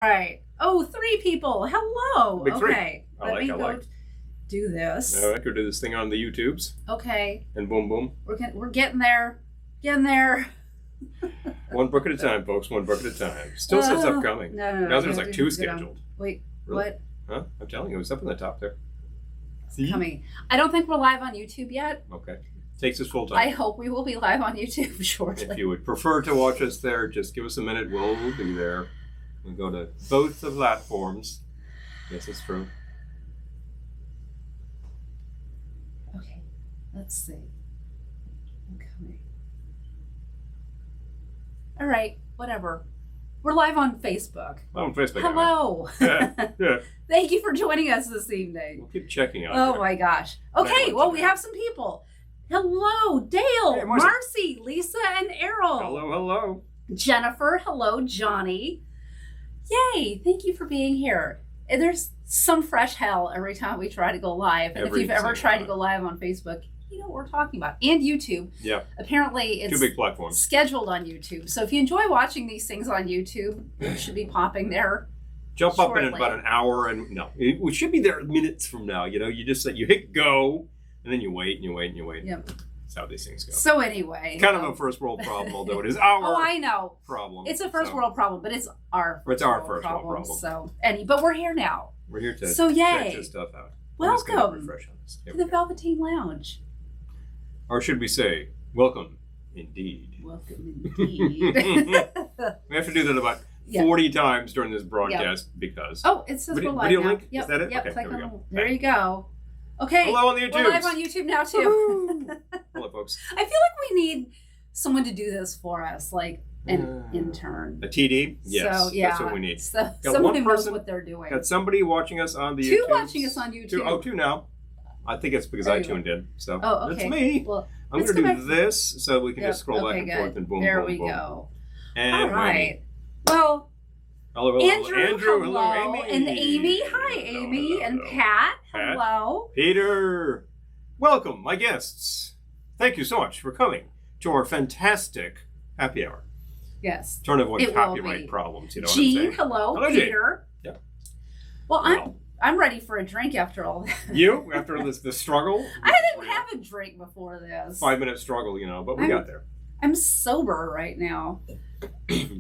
Right. Oh, 3 people. Hello. Big 3. Okay. Let me go do this. I could do this thing on the YouTubes. Okay. And boom, boom. We're getting there. Getting there. One book at a time, folks. One book at a time. Still says upcoming. No. Now there's like 2 scheduled. Wait. Really? What? Huh? I'm telling you, it was up on the top there. See? Coming. I don't think we're live on YouTube yet. Okay. Takes us full time. I hope we will be live on YouTube shortly. If you would prefer to watch us there, just give us a minute. We'll be there. We'll go to both the platforms. Yes, it's true. Okay. Let's see. I'm coming. All right. Whatever. We're live on Facebook. On Facebook. Hello. Yeah. Thank you for joining us this evening. We'll keep checking out. Oh there. my gosh. Okay, well, we have some people. Hello, Dale, Hey, Marcy. Marcy, Lisa, and Errol. Hello. Jennifer, hello, Johnny. Yay, thank you for being here. And there's some fresh hell every time we try to go live. And if you've ever tried to go live on Facebook, you know what we're talking about. And YouTube. Yeah. Apparently it's 2 big platforms. scheduled on YouTube. So if you enjoy watching these things on YouTube, it should be popping there. Jump shortly. up in about an hour and we should be there minutes from now. You know, you just you hit go and then you wait and you wait and you wait. Yep. That's how these things go. So anyway. It's kind of a first world problem, although it is our Oh, I know. problem. It's a first world problem, but it's our first world problem. So, but we're here now. We're here to yay. check this stuff out. Welcome Refresh on this. to the Velveteen Lounge. Or should we say, welcome indeed. Welcome indeed. We have to do that about 40 times during this broadcast because. Oh, it says we're live video now. link? Yep. Is that it? Yep. Okay, Click there we on. go. There you go. Okay. Hello on the YouTube. We're live on YouTube now too. Hello, folks. I feel like we need someone to do this for us, like an intern. A TD? Yes. So, yeah. That's what we need. So Got someone one who knows person- what they're doing. Got somebody watching us on the YouTube. 2 watching us on YouTube. 2 now. I think it's because There I you go. tuned in. So Oh, okay. that's me. Well, I'm let's going to go do back- this so we can just scroll back and good. forth and boom, there boom, we boom. go. And All right. Well, hello, Andrew, hello, Amy. and Amy. Hi, Amy. And Pat. Pat. Hello. Peter. Welcome, my guests. Thank you so much for coming to our fantastic happy hour. Yes. Trying to avoid It will copyright be. problems, you know Jean, what I'm saying? hello. Hello, Jean. Peter. Yeah. Well, I'm ready for a drink after all that. You, after this struggle? I didn't have a drink before this. 5-minute struggle, you know, but we got there. I'm sober right now.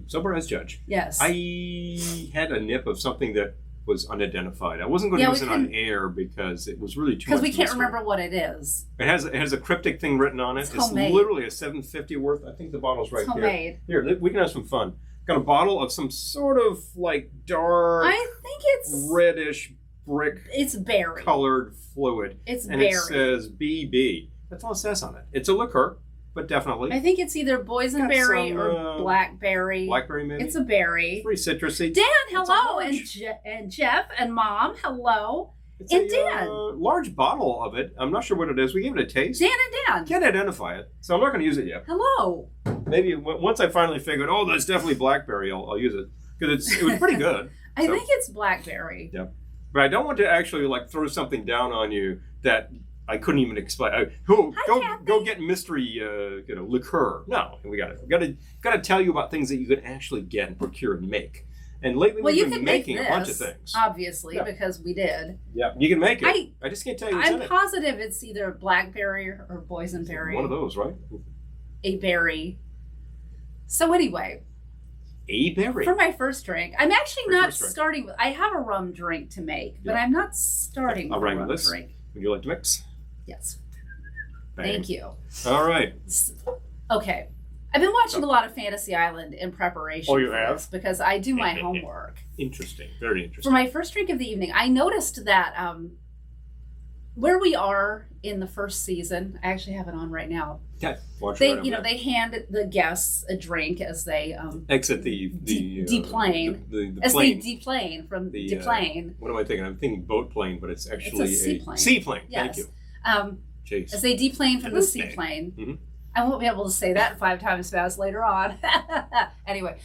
Sober as judge. Yes. I had a nip of something that was unidentified. I wasn't going to use it on air because it was really too much. Because we can't mystery. remember what it is. It has a cryptic thing written on it. It's It's homemade. literally a $7.50 worth. I think the bottle's right It's homemade. Here, we can have some fun. Got a bottle of some sort of like dark, I think it's reddish brick It's berry. colored fluid. It's and berry. it says BB. That's all it says on it. It's a liqueur, but definitely. I think it's either boysenberry Got some, or blackberry. Blackberry maybe? It's a berry. Pretty citrusy. Dan, It's a hello, large- and Jeff and Mom, hello. It's and a Dan. large bottle of it. I'm not sure what it is. We gave it a taste. Dan and Dan. Can't identify it, so I'm not going to use it yet. Hello. Maybe once I finally figured, oh, that's definitely blackberry, I'll use it because it was pretty good. I think it's blackberry. Yeah, but I don't want to actually like throw something down on you that I couldn't even explain. Go get mystery, liqueur. No, we got to tell you about things that you can actually get and procure and make. And lately we've been making a bunch of things. Obviously, because we did. Yeah, you can make it. I just can't tell you what's in I'm it. positive it's either blackberry or boysenberry. One of those, right? A berry. So anyway, A berry. for my first drink, I'm actually For your not first drink. starting with. I have a rum drink to make, but Yeah. I'm not starting I'll with a wrangle rum this. drink. Would you like to mix? Yes. Bang. Thank you. All right. Okay. I've been watching a lot of Fantasy Island in preparation Oh, you for have? this because I do my homework. Interesting. Very For interesting. my first drink of the evening, I noticed that where we are in the first season, I actually have it on right now. Yeah. Watch They, right on that. they hand the guests a drink as they Exit the deplane. the as plane. they deplane from The, deplane. What am I thinking? I'm thinking boat plane, but it's actually seaplane. Seaplane. Yes. Thank you. As Jeez. they deplane from the Okay. seaplane. Mhm. I won't be able to say that 5 times fast later on. Anyway,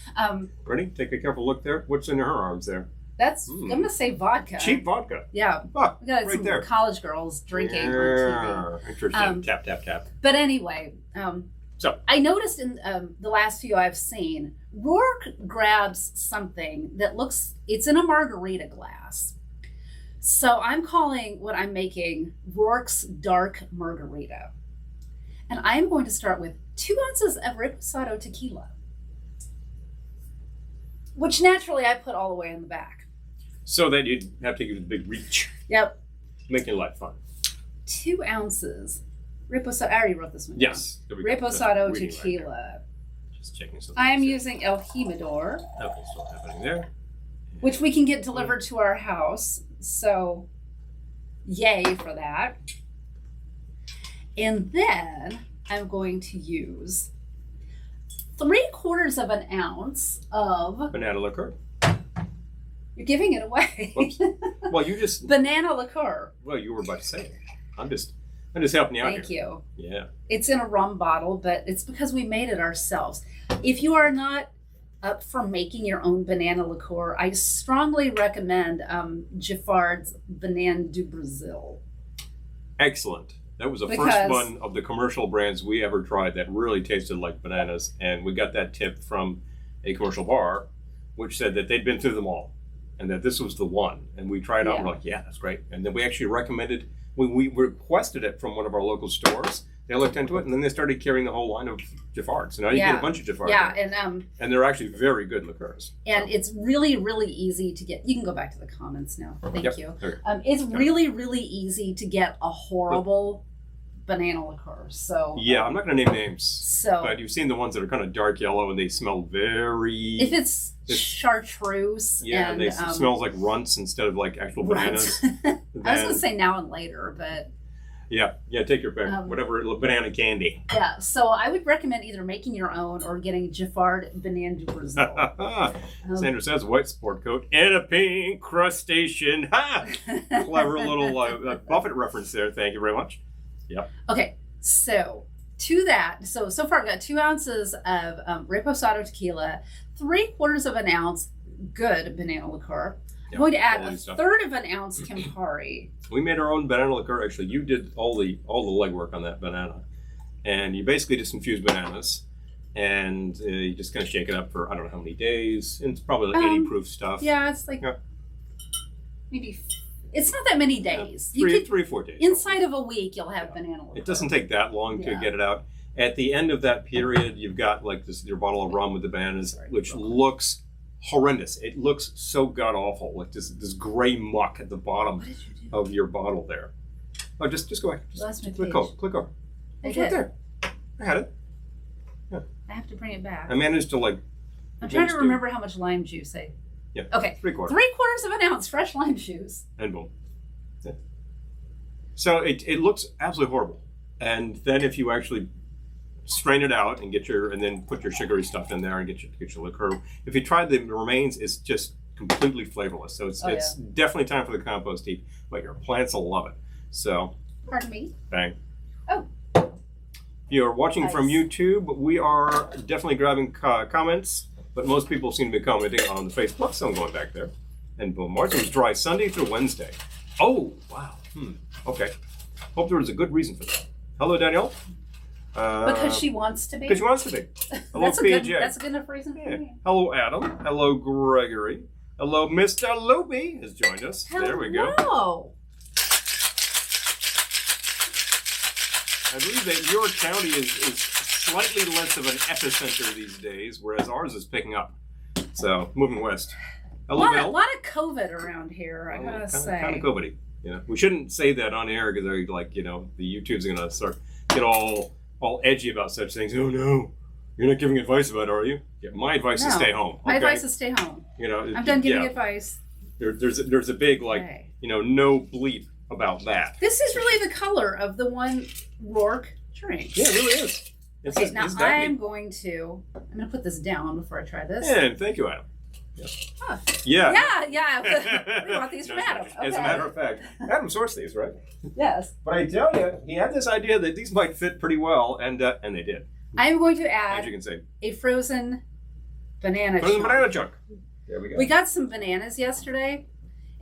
Ready? Take a careful look there. What's in her arms there? that's I'm gonna say vodka. Cheap vodka. Yeah, Ah, we got right some there. college girls drinking on TV. Yeah. Interesting. Tap, tap, tap. But anyway, So I noticed in the last few I've seen, Rourke grabs something that it's in a margarita glass. So I'm calling what I'm making Rourke's Dark Margarita. And I'm going to start with 2 ounces of Reposado tequila, which naturally I put all the way in the back. So that you'd have to give it a big reach. Yep. Making life fun. 2 ounces. Reposado. I already wrote this one down. Yes. Reposado tequila. Right, just checking something. I'm using El Jimador. Okay, so what's happening there? Which we can get delivered to our house. So, yay for that. And then I'm going to use 3/4 of an ounce of banana liqueur. You're giving it away. Well, you just banana liqueur. Well, you were about to say it. I'm just helping you out. Thank you. Yeah. It's in a rum bottle, but it's because we made it ourselves. If you are not up for making your own banana liqueur, I strongly recommend Giffard's Banane du Brazil. Excellent. That was the first one of the commercial brands we ever tried that really tasted like bananas, and we got that tip from a commercial bar, which said that they'd been through them all, and that this was the one. And we tried it out, and we're like, yeah, that's great. And then we actually recommended, we requested it from one of our local stores. They looked into it, and then they started carrying the whole line of Giffards. So now you get a bunch of Giffards. Yeah, and they're actually very good liqueurs. And it's really, really easy to get. You can go back to the comments now. Thank you. Okay. It's really, really easy to get a horrible banana liqueur. So yeah, I'm not going to name names. But you've seen the ones that are kind of dark yellow, and they smell very. If it's chartreuse. Yeah, and they smells like runts instead of like actual bananas. I was going to say now and later, but. Yeah, take your pick. Whatever, banana candy. Yeah, so I would recommend either making your own or getting Giffard Banane du Brazil. Sandra says white sport coat and a pink crustacean. Ha! Clever little Buffett reference there. Thank you very much. Yep. Okay, so to that, so far I've got 2 ounces of Reposado tequila, 3/4 of an ounce good banana liqueur. I'm going to add 1/3 of an ounce Campari. We made our own banana liqueur. Actually, you did all the legwork on that banana, and you basically just infuse bananas, and you just kind of shake it up for I don't know how many days. And it's probably like 80 proof stuff. Yeah, it's like maybe it's not that many days. Yeah. 3-4 days. Inside of a week, you'll have banana liqueur. It doesn't take that long to get it out. At the end of that period, you've got like your bottle of rum with the bananas, which looks horrendous. It looks so god awful, like this gray muck at the bottom of your bottle there. Oh, just go back. Just click over. It's right there. I had it. Yeah. I have to bring it back. I managed to I'm trying to remember how much lime juice I. Yeah. Okay. 3/4. 3/4 of an ounce fresh lime juice. And boom. Yeah. So it looks absolutely horrible, and then if you actually strain it out and then put your sugary stuff in there and get your liqueur. If you try the remains, it's just completely flavorless. So it's definitely time for the compost heap, but your plants will love it. So. Pardon me. Bang. Oh. If you're watching from YouTube, we are definitely grabbing comments, but most people seem to be commenting on the Facebook, so I'm going back there. And boom, March was dry Sunday through Wednesday. Oh, wow. Okay. Hope there was a good reason for that. Hello, Danielle. Because she wants to be. Because she wants to be. Hello, PJ. That's a good enough reason for me. Hello, Adam. Hello, Gregory. Hello, Mr. Loopy has joined us. Hello. There we go. I believe that your county is slightly less of an epicenter these days, whereas ours is picking up. So, moving west. Hello, Mel. A lot of COVID around here, I gotta say. Kind of COVID-y. Yeah. We shouldn't say that on air because they're like, the YouTube's going to get all edgy about such things. Oh no, you're not giving advice about it, are you? Yeah, my advice is stay home. My advice is stay home. I'm done giving advice. There's a big no bleep about that. This is really the color of the one Rourke drinks. Yeah, it really is. I'm going to put this down before I try this. And thank you, Adam. Yeah. Huh. Yeah. We want these from Adam. Okay. As a matter of fact, Adam sourced these, right? Yes. But I tell you, he had this idea that these might fit pretty well, and they did. I am going to add, as you can see, a frozen banana chunk. There we go. We got some bananas yesterday,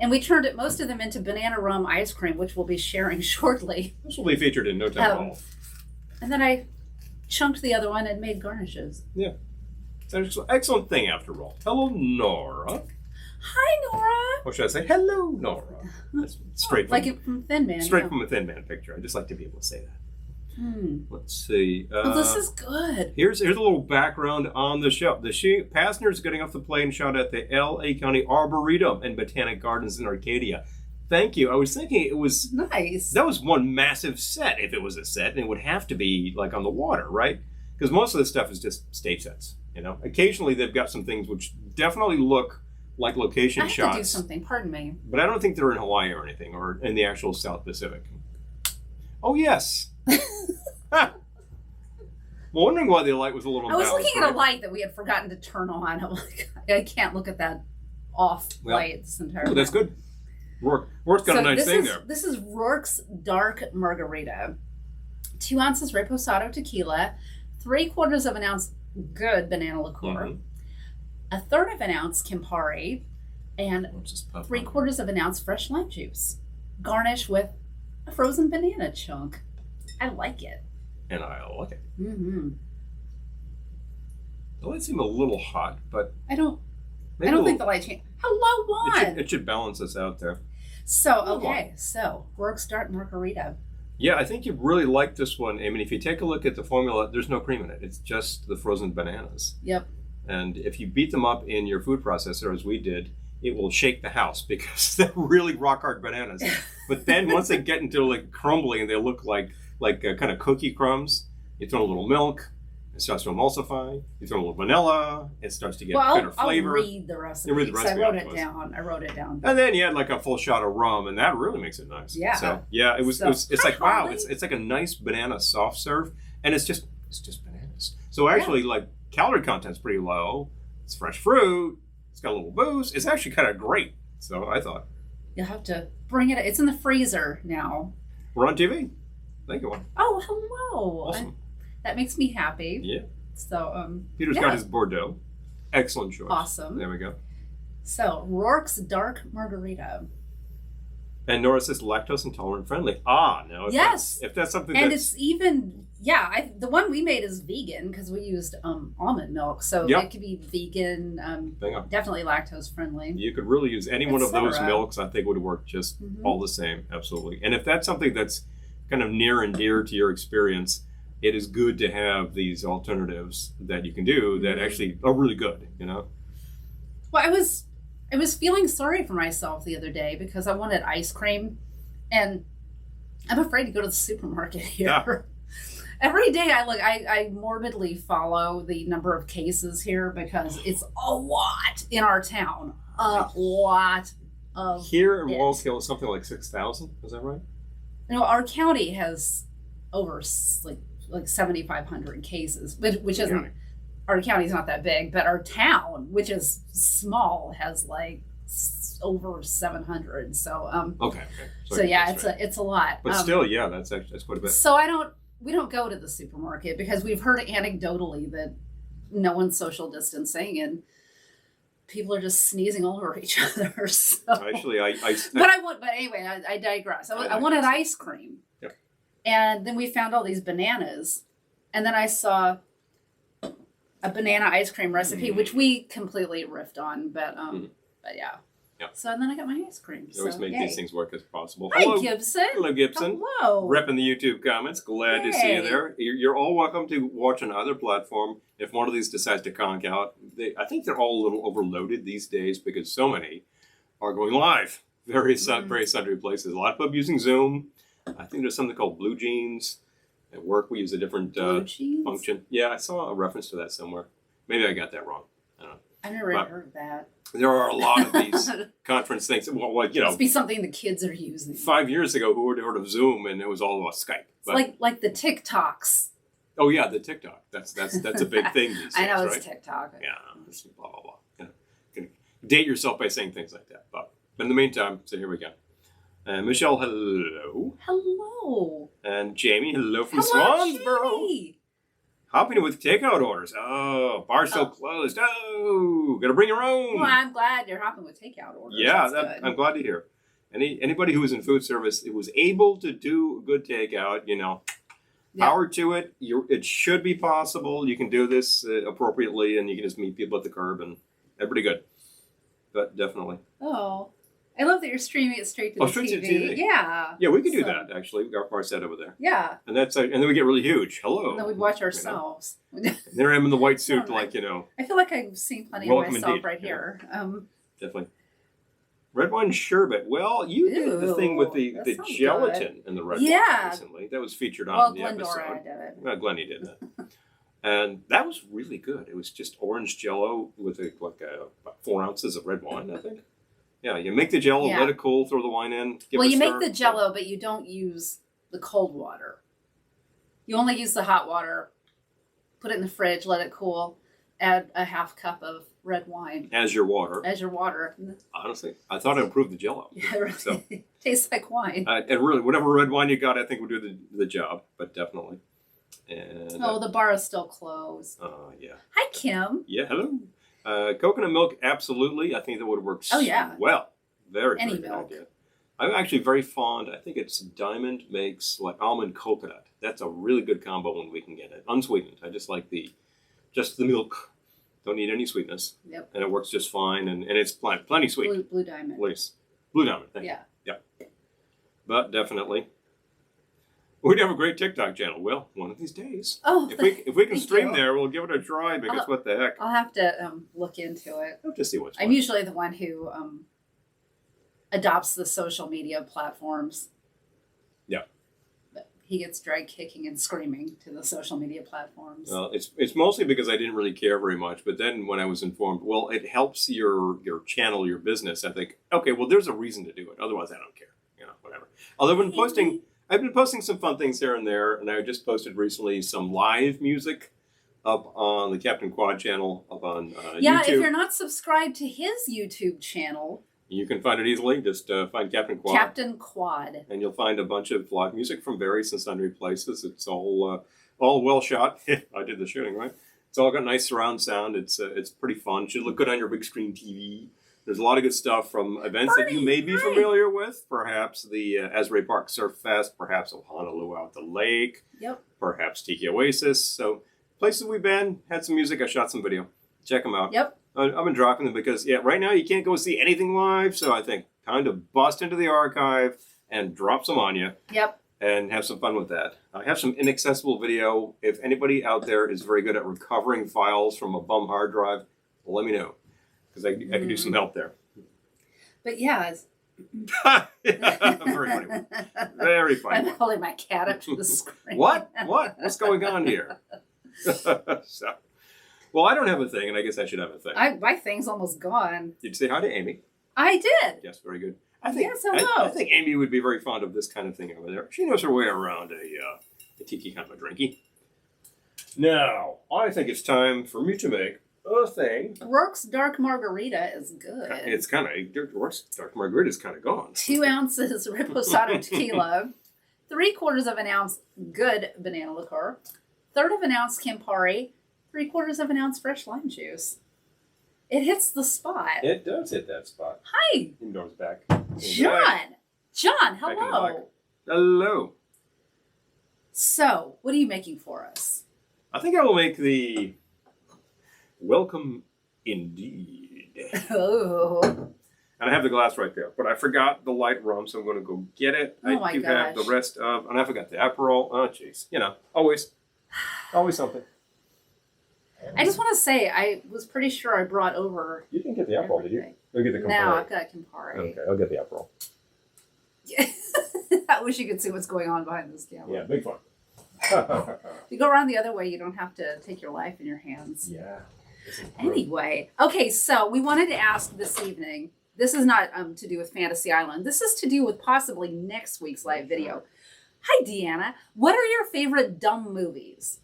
and we turned most of them into banana rum ice cream, which we'll be sharing shortly. This will be featured in no time at all. And then I chunked the other one and made garnishes. Yeah. Excellent thing after all. Hello, Nora. Hi, Nora. Or should I say, hello, Nora? That's straight from, like it from Thin Man. Straight from a Thin Man picture. I just like to be able to say that. Let's see. Well, this is good. Here's a little background on the show. The passengers getting off the plane shot at the L.A. County Arboretum and Botanic Gardens in Arcadia. Thank you. I was thinking it was nice. That was one massive set. If it was a set, and it would have to be like on the water, right? Because most of this stuff is just stage sets. Occasionally they've got some things which definitely look like location shots. I have to do something. Pardon me. But I don't think they're in Hawaii or anything, or in the actual South Pacific. Oh yes. I'm wondering why the light was a little. I was looking at a light that we had forgotten to turn on. I'm like, I can't look at that off light this entire time. That's good. Rourke's got a nice thing there. This is Rourke's Dark Margarita. 2 ounces Reposado tequila, 3/4 of an ounce good banana liqueur, 1/3 of an ounce Campari, and 3/4 of an ounce fresh lime juice. Garnish with a frozen banana chunk. I like it. And I like it. Mm-hmm. The light seemed a little hot, but I don't think the light changed. Hello, Juan. It should balance us out there. So Rourke's Dark Margarita. Yeah, I think you really like this one. I mean, if you take a look at the formula, there's no cream in it. It's just the frozen bananas. Yep. And if you beat them up in your food processor, as we did, it will shake the house because they're really rock hard bananas. But then once they get into like crumbly and they look like kind of cookie crumbs, you throw a little milk, it starts to emulsify. You throw a little vanilla, it starts to get better flavor. I'll read the recipe. You read the recipe. I wrote it down. And then you add like a full shot of rum, and that really makes it nice. Yeah. So yeah, it's like wow, it's like a nice banana soft serve, and it's just bananas. So actually, like calorie content's pretty low. It's fresh fruit. It's got a little booze. It's actually kind of great. So I thought you'll have to bring it. It's in the freezer now. We're on TV. Thank you. Oh, hello. Awesome. That makes me happy. Yeah. So Peter's got his Bordeaux. Excellent choice. Awesome. There we go. So Rourke's Dark Margarita. And Nora says lactose intolerant friendly. Now if that's something and it's even the one we made is vegan because we used almond milk, so it could be vegan, definitely lactose friendly. You could really use any one of those milks. I think would work just all the same. Absolutely. And if that's something that's kind of near and dear to your experience, it is good to have these alternatives that you can do that actually are really good. Well, I was feeling sorry for myself the other day because I wanted ice cream, and I'm afraid to go to the supermarket here. Yeah. Every day I morbidly follow the number of cases here because it's a lot in our town. A lot of here in Wallkill is something like 6,000. Is that right? Our county has over like 7,500 cases, which isn't. Our county's not that big, but our town, which is small, has like over 700. So okay. So yeah, it's a lot. But still, that's quite a bit. So we don't go to the supermarket because we've heard anecdotally that no one's social distancing and people are just sneezing all over each other. So. Actually, But anyway, I digress. I wanted ice cream. Yep. And then we found all these bananas, and then I saw a banana ice cream recipe, which we completely riffed on, but yeah. Yep. So then I got my ice cream. You always make these things work as possible. Hi, Gibson. Hello, Gibson. Hello. Repping the YouTube comments. Glad to see you there. You're all welcome to watch on either platform. If one of these decides to conk out, I think they're all a little overloaded these days because so many are going live. Very sundry places. A lot of people using Zoom. I think there's something called Blue Jeans. At work, we use a different function. Yeah, I saw a reference to that somewhere. Maybe I got that wrong. I don't know. I never heard of that. There are a lot of these conference things. Well, must be something the kids are using. 5 years ago, who would have heard of Zoom, and it was all about Skype. It's like the TikToks. Oh yeah, the TikTok. That's a big thing these days, I know, right? it's TikTok. Yeah, it's blah blah blah. You can date yourself by saying things like that. But in the meantime, so here we go. Michelle, hello. Hello. And Jamie, hello from Swansboro. Jamie. Hopping with takeout orders. Oh, bar still closed. Oh, gotta bring your own. Well, I'm glad you're hopping with takeout orders. Yeah, I'm glad to hear. Anybody who was in food service, it was able to do good takeout, Power to it. It should be possible. You can do this appropriately, and you can just meet people at the curb, and they're pretty good. But definitely. Oh, I love that you're streaming it straight to the straight TV. to the TV. Yeah. Yeah, we could do that, actually. We got our set over there. Yeah. And then we get really huge. Hello. And then we watch ourselves. And there I am in the white suit, like, I feel like I've seen plenty of myself right here. Definitely. Red wine sherbet. Well, you did the thing with the gelatin in the red wine recently. That was featured on the episode. Glendora did it. Well, Glennie did that. And that was really good. It was just orange Jell-O with about 4 ounces of red wine, I think. Yeah, you make the Jell-O, let it cool, throw the wine in. You make the Jell-O, but you don't use the cold water. You only use the hot water. Put it in the fridge, let it cool. Add a half cup of red wine. As your water. Honestly, I thought it improved the Jell-O. Yeah, really. So, tastes like wine. And really, whatever red wine you got, I think would do the job. But definitely. And the bar is still closed. Yeah. Hi, Kim. Yeah, hello. Coconut milk, absolutely. I think that would work well. Very good idea. I'm actually very fond. I think it's Diamond makes like almond coconut. That's a really good combo when we can get it. Unsweetened. I just like the milk. Don't need any sweetness. Yep. And it works just fine. And it's plenty sweet. Blue Diamond. Please. Blue Diamond. Thank you. Yeah. But definitely. We'd have a great TikTok channel. Well, one of these days. Oh, if we can stream there, we'll give it a try because what the heck? I'll have to look into it. I'll just see what's. I'm usually the one who adopts the social media platforms. Yeah. But he gets dragged kicking and screaming to the social media platforms. Well, it's mostly because I didn't really care very much. But then when I was informed, well, it helps your channel, your business. I think, okay, well, there's a reason to do it. Otherwise, I don't care. Whatever. Although I've been posting some fun things here and there, and I just posted recently some live music up on the Captain Quad channel up on YouTube. If you're not subscribed to his YouTube channel, you can find it easily. Just find Captain Quad. Captain Quad. And you'll find a bunch of live music from various and sundry places. It's all well shot. I did the shooting, right? It's all got nice surround sound. It's pretty fun. Should look good on your big screen TV. There's a lot of good stuff from events that you may be familiar with. Perhaps the Asbury Park Surf Fest, perhaps Honolulu out the lake, perhaps Tiki Oasis. So places we've been, had some music, I shot some video. Check them out. Yep. I've been dropping them because, right now you can't go see anything live. So I think time to bust into the archive and drop some on you. Yep. And have some fun with that. I have some inaccessible video. If anybody out there is very good at recovering files from a bum hard drive, let me know. Because I could do some help there. But yeah. Very funny one. Very funny. I'm holding my cat up to the screen. What? What's going on here? Well, I don't have a thing, and I guess I should have a thing. My thing's almost gone. Did you say hi to Amy? I did. Yes, very good. I think hello. I think Amy would be very fond of this kind of thing over there. She knows her way around a tiki kind of a drinky. Now, I think it's time for me to make a thing. Rourke's Dark Margarita is good. It's kind of, Rourke's Dark Margarita is kind of gone. 2 ounces Reposado tequila, 3/4 of an ounce good banana liqueur, 1/3 of an ounce Campari, 3/4 of an ounce fresh lime juice. It hits the spot. It does hit that spot. Hi. Indoors back. John. John, hello. Hello. So, what are you making for us? I think I will make the Welcome Indeed. Oh. And I have the glass right there, but I forgot the light rum, so I'm going to go get it. Oh my gosh. Have the rest of, and I forgot the Aperol. Oh, jeez. Always something. I just want to say, I was pretty sure I brought over. You didn't get the Aperol, did you? You'll get the Campari. No, I've got Campari. Okay, I'll get the Aperol. I wish you could see what's going on behind this camera. Yeah, big fun. If you go around the other way, you don't have to take your life in your hands. Yeah. Anyway, okay, so we wanted to ask this evening. This is not to do with Fantasy Island. This is to do with possibly next week's live video. Hi, Deanna. What are your favorite dumb movies?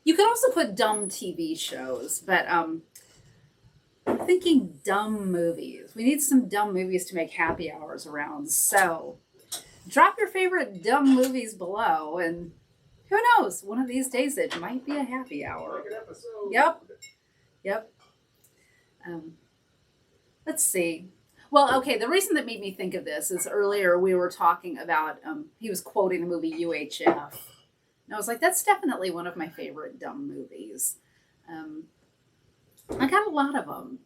You can also put dumb TV shows, but I'm thinking dumb movies. We need some dumb movies to make happy hours around. So drop your favorite dumb movies below, and who knows? One of these days it might be a happy hour. Yep. Let's see. Well, okay, the reason that made me think of this is earlier we were talking about, he was quoting the movie UHF. And I was like, that's definitely one of my favorite dumb movies. I got a lot of them.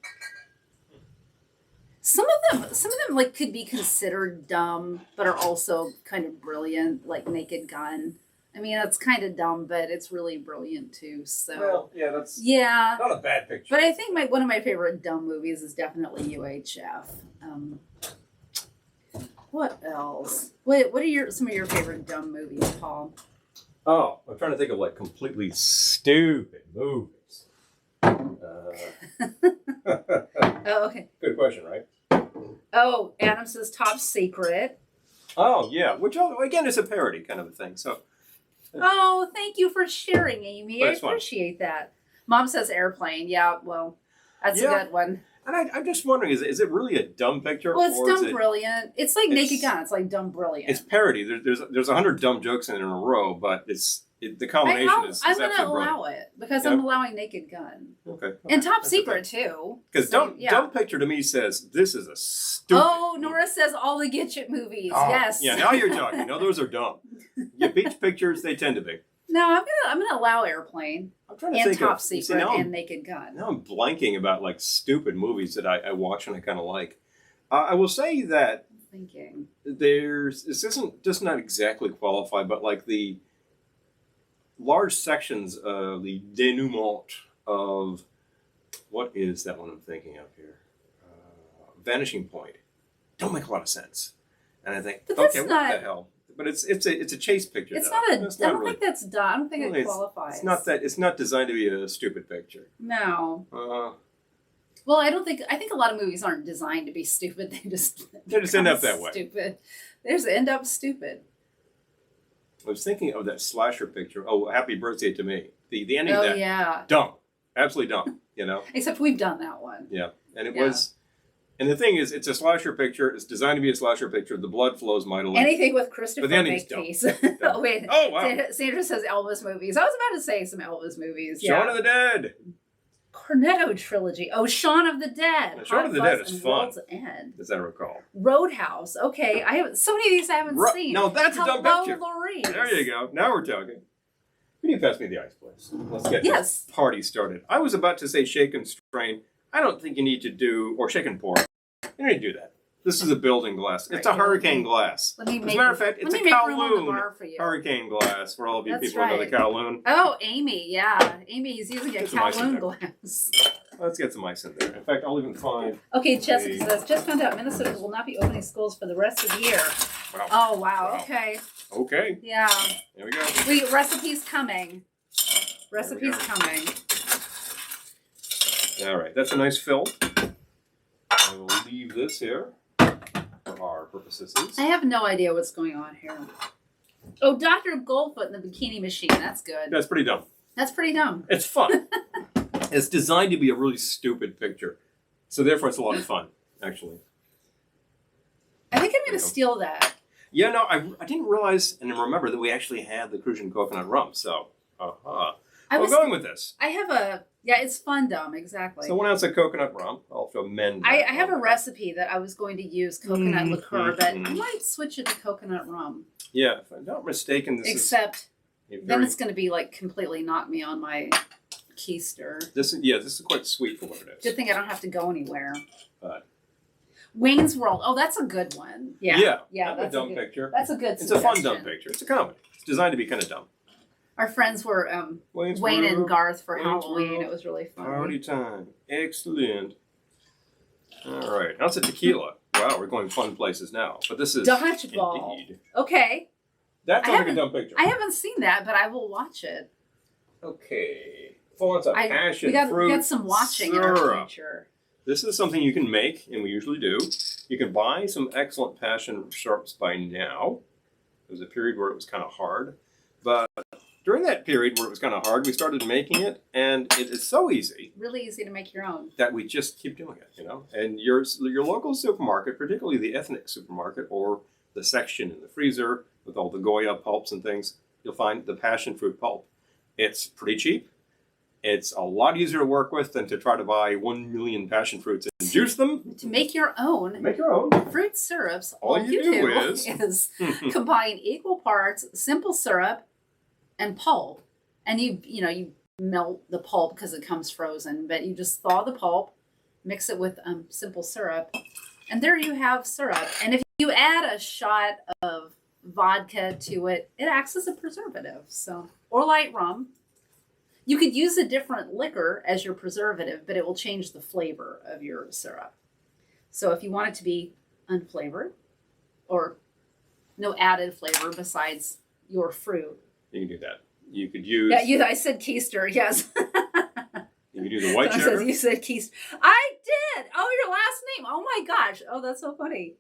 Some of them like could be considered dumb, but are also kind of brilliant, like Naked Gun. I mean, that's kind of dumb, but it's really brilliant too. So, well, yeah, that's not a bad picture. But I think one of my favorite dumb movies is definitely UHF. What else? What are some of your favorite dumb movies, Paul? Oh, I'm trying to think of like completely stupid movies. Oh, okay. Good question, right? Oh, Adam says Top Secret. Oh, yeah. Which, again, is a parody kind of a thing. So. Oh, thank you for sharing, Amy. I fun. Appreciate that. Mom says Airplane. Yeah, well, that's a good one. And I'm just wondering, is it really a dumb picture? Well, it's dumb brilliant. It's like Naked Gun. It's like dumb brilliant. It's parody. There's 100 dumb jokes in a row, but the combination is I'm going to absolutely allow brilliant. it because I'm allowing Naked Gun. Okay. And Top Secret, too. Because dumb picture to me says, this is a stupid movie. Nora says all the Kitsch-en movies. Oh, yes. Yeah, now you're talking. No, those are dumb. Yeah, beach pictures, they tend to be. No, I'm gonna allow Airplane. I'm trying to think Top Secret and Naked Gun. Now I'm blanking about like stupid movies that I watch and I kind of like. I will say that thinking this isn't just not exactly qualified, but like the large sections of the denouement of what is that one I'm thinking of here? Vanishing Point don't make a lot of sense, and I think what the hell. But it's a chase picture. It's though. not I don't think that's dumb. I don't think it qualifies. It's not that. It's not designed to be a stupid picture. No. Well, I think a lot of movies aren't designed to be stupid. They just end up that way. Stupid. They just end up stupid. I was thinking of that slasher picture. Oh, Happy Birthday to Me. The ending. Oh yeah. Dumb. Absolutely dumb. You know. Except we've done that one. Yeah, and it was. And the thing is, it's a slasher picture. It's designed to be a slasher picture. The blood flows mightily. Anything with Christopher Makepeace. Oh, wait. Oh, wow. Sandra says Elvis movies. I was about to say some Elvis movies. Shaun of the Dead. Cornetto trilogy. Oh, Shaun of the Dead. Now, Shaun of the Dead is fun. World's End. As I recall. Roadhouse. Okay. I have so many of these I haven't seen. No, that's a dumb picture. Lorraine. There you go. Now we're talking. Can you pass me the ice, please? Let's get this party started. I was about to say shake and strain. I don't think you need to do, or shake and pour. You don't need to do that. This is a building glass. It's a hurricane glass. As a matter of fact, it's a Kowloon hurricane glass for all of you people who know the Kowloon. Oh, Amy, yeah. Amy's using a Kowloon glass. Let's get some ice in there. In fact, I'll even find... Okay, Jessica says, just found out Minnesota will not be opening schools for the rest of the year. Wow. Oh, wow. Okay. Okay. Yeah. There we go. Recipes coming. Recipes coming. All right. That's a nice fill. I will leave this here for our purposes. I have no idea what's going on here. Oh, Dr. Goldfoot in the Bikini Machine. That's good. That's pretty dumb. That's pretty dumb. It's fun. It's designed to be a really stupid picture. So therefore, it's a lot of fun, actually. I think I'm going to steal that. Yeah, no, I didn't realize and remember that we actually had the Kitsch-en coconut rum. So, we're going with this. I have yeah, it's fun dumb, exactly. So 1 ounce of coconut rum. I'll have to amend that. I have a recipe that I was going to use coconut liqueur, but I might switch it to coconut rum. Yeah, if I'm not mistaken, Except then it's going to be like completely knock me on my keister. This is quite sweet for what it is. Good thing I don't have to go anywhere. Wayne's World. Oh, that's a good one. Yeah. That's a dumb picture. That's a good suggestion. It's a fun dumb picture. It's a comedy. It's designed to be kind of dumb. Our friends were Wayne and Garth for Halloween. It was really fun. Party time. Excellent. All right. Now it's a tequila. Wow, we're going fun places now. But this is Dodgeball. Indeed. Okay. That's like a dumb picture. I haven't seen that, but I will watch it. Okay. Full on passion we got some watching syrup. in our future. This is something you can make, and we usually do. You can buy some excellent passion syrups by now. There was a period where it was kind of hard. But during that period where it was kind of hard, we started making it, and it is so easy. Really easy to make your own. That we just keep doing it, you know. And your local supermarket, particularly the ethnic supermarket or the section in the freezer with all the Goya pulps and things, you'll find the passion fruit pulp. It's pretty cheap. It's a lot easier to work with than to try to buy 1 million passion fruits and juice them. To make your own. Make your own. Fruit syrups. All you do is combine equal parts simple syrup, and pulp. And you melt the pulp because it comes frozen, but you just thaw the pulp, mix it with simple syrup, and there you have syrup. And if you add a shot of vodka to it, it acts as a preservative. So, or light rum. You could use a different liquor as your preservative, but it will change the flavor of your syrup. So if you want it to be unflavored or no added flavor besides your fruit, you can do that. You could use... Yeah, I said keister, yes. You can do the white cheddar. You said keister. I did! Oh, your last name. Oh my gosh. Oh, that's so funny.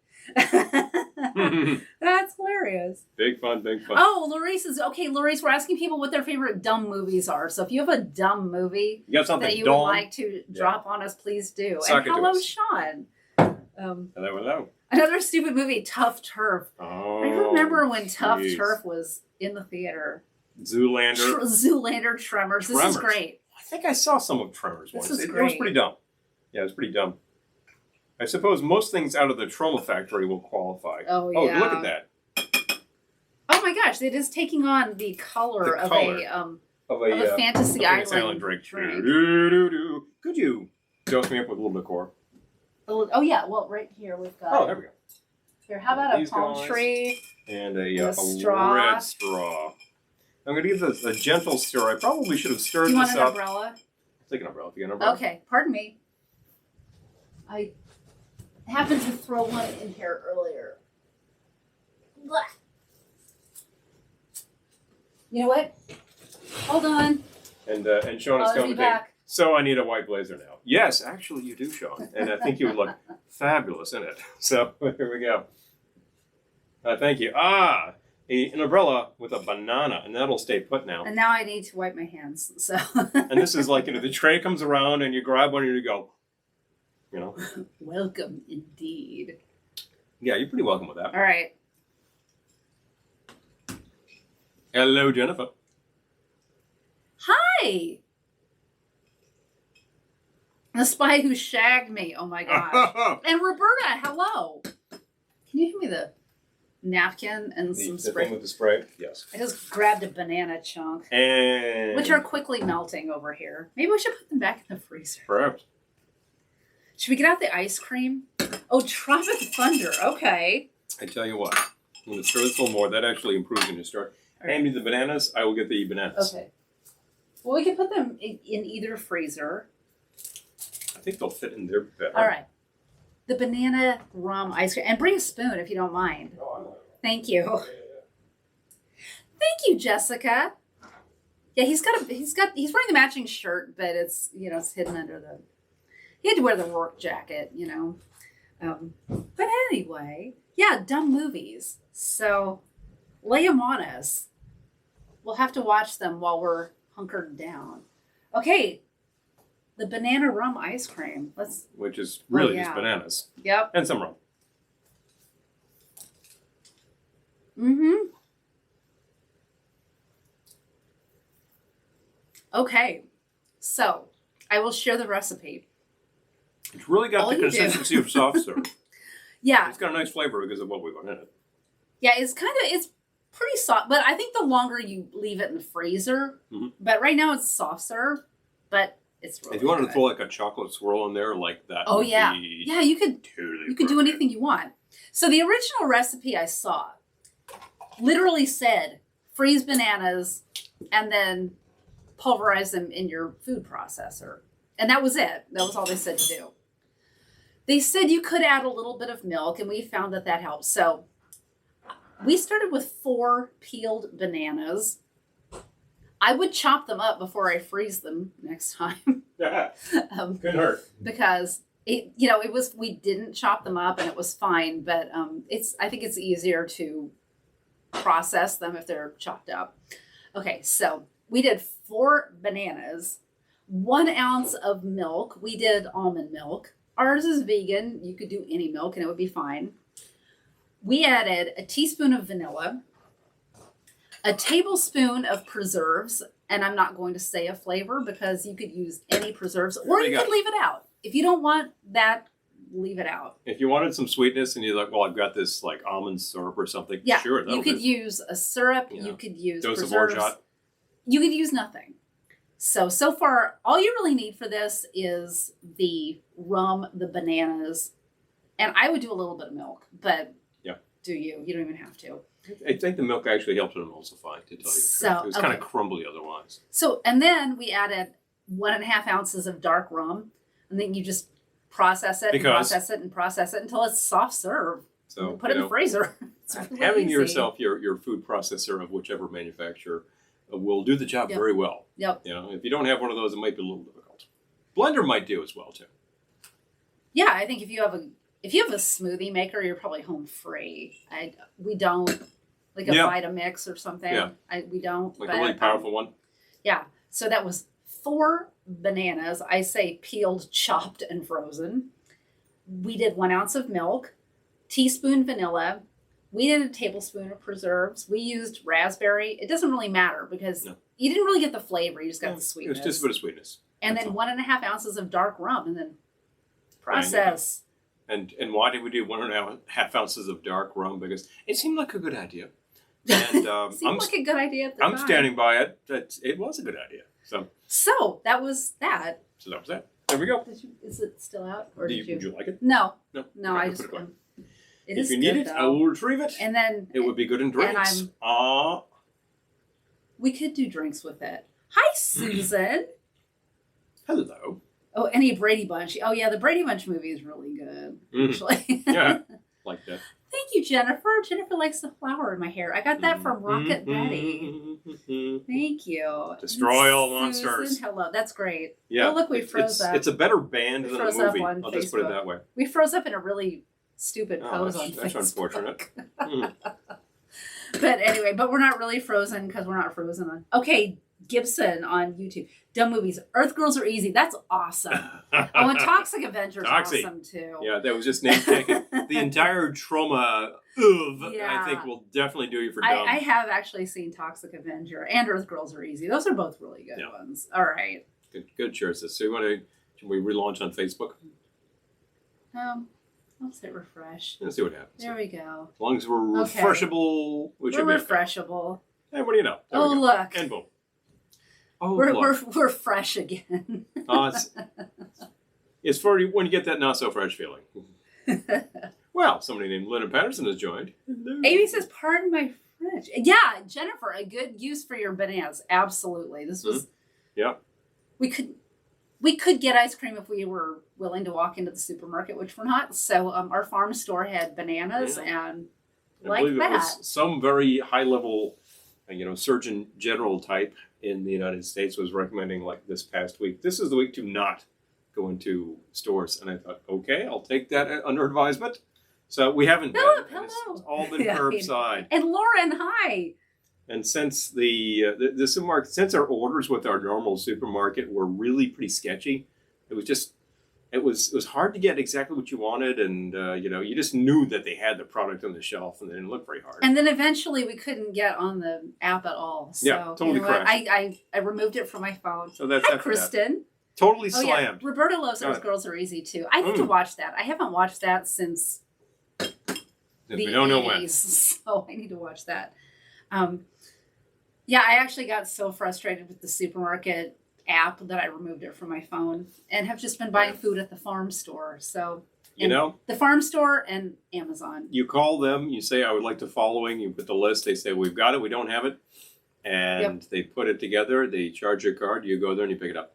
That's hilarious. Big fun. Oh, Larice, we're asking people what their favorite dumb movies are. So if you have a dumb movie that you would like to drop on us, please do. Suck and hello, Sean. Hello. Another stupid movie, Tough Turf. Oh, I remember when Tough Turf was in the theater. Zoolander. Tremors. This is great. I think I saw some of Tremors once. It was pretty dumb. Yeah, it was pretty dumb. I suppose most things out of the Trauma Factory will qualify. Oh, yeah. Oh, look at that. Oh, my gosh. It is taking on the color of a Fantasy Island drink. Could you dose me up with a little liqueur? Oh, yeah. Well, right here we've got... Oh, there we go. Here, how about a palm tree? And a straw. Red straw. I'm going to give this a gentle stir. I probably should have stirred this up. Do you want an umbrella? Take an umbrella if you get an umbrella. Okay, pardon me. I happened to throw one in here earlier. Blah. You know what? Hold on. And Sean is coming back. So I need a white blazer now. Yes, actually you do, Sean. And I think you would look fabulous in it. So here we go. Thank you. An umbrella with a banana, and that'll stay put now. And now I need to wipe my hands. So. And this is like, the tray comes around and you grab one and you go, Welcome indeed. Yeah, you're pretty welcome with that. All right. Hello, Jennifer. Hi. The spy who shagged me. Oh my gosh. And Roberta, hello. Can you give me the napkin and some spray? The thing with the spray? Yes. I just grabbed a banana chunk. Which are quickly melting over here. Maybe we should put them back in the freezer. Perhaps. Should we get out the ice cream? Oh, Tropic Thunder. Okay. I tell you what. I'm going to stir this a little more. That actually improves in your stir. Right. Hand me the bananas. I will get the bananas. Okay. Well, we can put them in either freezer. I think they'll fit in there better. All right. The banana rum ice cream. And bring a spoon if you don't mind. Oh, I know. Thank you. Yeah. Thank you, Jessica. Yeah, he's wearing the matching shirt, but it's hidden under the. He had to wear the work jacket, But anyway, yeah, dumb movies. So lay them on us. We'll have to watch them while we're hunkered down. Okay, the banana rum ice cream. Which is really just bananas. Yep. And some rum. Mm-hmm. Okay, so I will share the recipe. It's really got the consistency of soft serve. Yeah. It's got a nice flavor because of what we've got in it. Yeah, it's pretty soft, but I think the longer you leave it in the freezer, but right now it's soft serve, but it's really if you wanted good. to throw like a chocolate swirl in there like that. Oh yeah. Yeah, you could do anything you want. So the original recipe I saw literally said freeze bananas and then pulverize them in your food processor. And that was it. That was all they said to do. They said you could add a little bit of milk, and we found that helps. So we started with 4 peeled bananas. I would chop them up before I freeze them next time. Yeah. Couldn't hurt. Because we didn't chop them up and it was fine, but I think it's easier to process them if they're chopped up. Okay, so we did 4 bananas, 1 ounce of milk. We did almond milk. Ours is vegan. You could do any milk and it would be fine. We added a teaspoon of vanilla, a tablespoon of preserves, and I'm not going to say a flavor because you could use any preserves or you could leave it out. If you don't want that, leave it out. If you wanted some sweetness and you're like, well, I've got this like almond syrup or something, yeah, sure. You could use a syrup. Yeah. You could use dose preserves. of orgeat. you could use nothing. So far, all you really need for this is the rum, the bananas, and I would do a little bit of milk, but do you? You don't even have to. I think the milk actually helps it emulsify, to tell you the truth. It was kind of crumbly otherwise. So, and then we added 1.5 ounces of dark rum, and then you just process it and process it and process it until it's soft serve. So put it in the freezer. Really having easy. yourself your food processor of whichever manufacturer will do the job very well. Yep. If you don't have one of those, it might be a little difficult. Blender might do as well too. Yeah, I think if you have a smoothie maker, you're probably home free. We don't, like a Vitamix or something. Yeah. We don't. Like a really powerful one. Yeah. So that was 4 bananas. I say peeled, chopped, and frozen. We did 1 ounce of milk, teaspoon vanilla. We did a tablespoon of preserves. We used raspberry. It doesn't really matter because you didn't really get the flavor. You just got the sweetness. It was just a bit of sweetness. And then 1.5 ounces of dark rum, and then process. And why did we do 1.5 ounces of dark rum? Because it seemed like a good idea. And seemed like a good idea at the time. I'm standing by it. It was a good idea. So that was that. So that was that. There we go. Is it still out? Or would you like it? No. No. I just. If you need it, I will retrieve it. And then it would be good in drinks. We could do drinks with it. Hi, Susan. Hello. Oh, and a Brady Bunch. Oh, yeah, the Brady Bunch movie is really good, actually. Yeah, like that. Thank you, Jennifer. Jennifer likes the flower in my hair. I got that from Rocket Betty. Thank you. Destroy all monsters. Hello. That's great. Yeah. Oh, look, we froze up. It's a better band than the movie. I'll just put it that way. We froze up in a really stupid pose on Facebook. That's unfortunate. But anyway, we're not really frozen because we're not frozen on. Okay, Gibson on YouTube. Dumb movies. Earth Girls Are Easy. That's awesome. And Toxic Avenger is awesome too. Yeah, that was just name taken. The entire trauma I think will definitely do you for dumb. I have actually seen Toxic Avenger and Earth Girls Are Easy. Those are both really good ones. All right. Good choices. So should we relaunch on Facebook? Let's hit refresh. Let's see what happens. There we go. As long as we're refreshable, we're refreshable. Hey, what do you know? Oh, look. And boom. Oh, we're fresh again. It's for when you get that not so fresh feeling. Well, somebody named Linda Patterson has joined. Hello. Amy says, "Pardon my French." Yeah, Jennifer, a good use for your bananas. Absolutely. This was. Yeah. We could get ice cream if we were willing to walk into the supermarket, which we're not. So our farm store had bananas and I believe it was some very high level, Surgeon General type in the United States was recommending like this past week. This is the week to not go into stores. And I thought, okay, I'll take that under advisement. So we haven't been. Hello. It's all been curbside. And Lauren, hi. And since the supermarket, since our orders with our normal supermarket were really pretty sketchy, it was hard to get exactly what you wanted, and you just knew that they had the product on the shelf, and they didn't look very hard. And then eventually we couldn't get on the app at all. So, yeah, totally crashed. I removed it from my phone. So that's Hi, Kristen. Totally slammed. Yeah. Roberta loves Those Girls Are Easy too. I need to watch that. I haven't watched that since we don't know when. So I need to watch that. Yeah, I actually got so frustrated with the supermarket app that I removed it from my phone and have just been buying food at the farm store. So, the farm store and Amazon. You call them, you say, I would like the following, you put the list, they say, we've got it, we don't have it. And they put it together, they charge your card, you go there and you pick it up.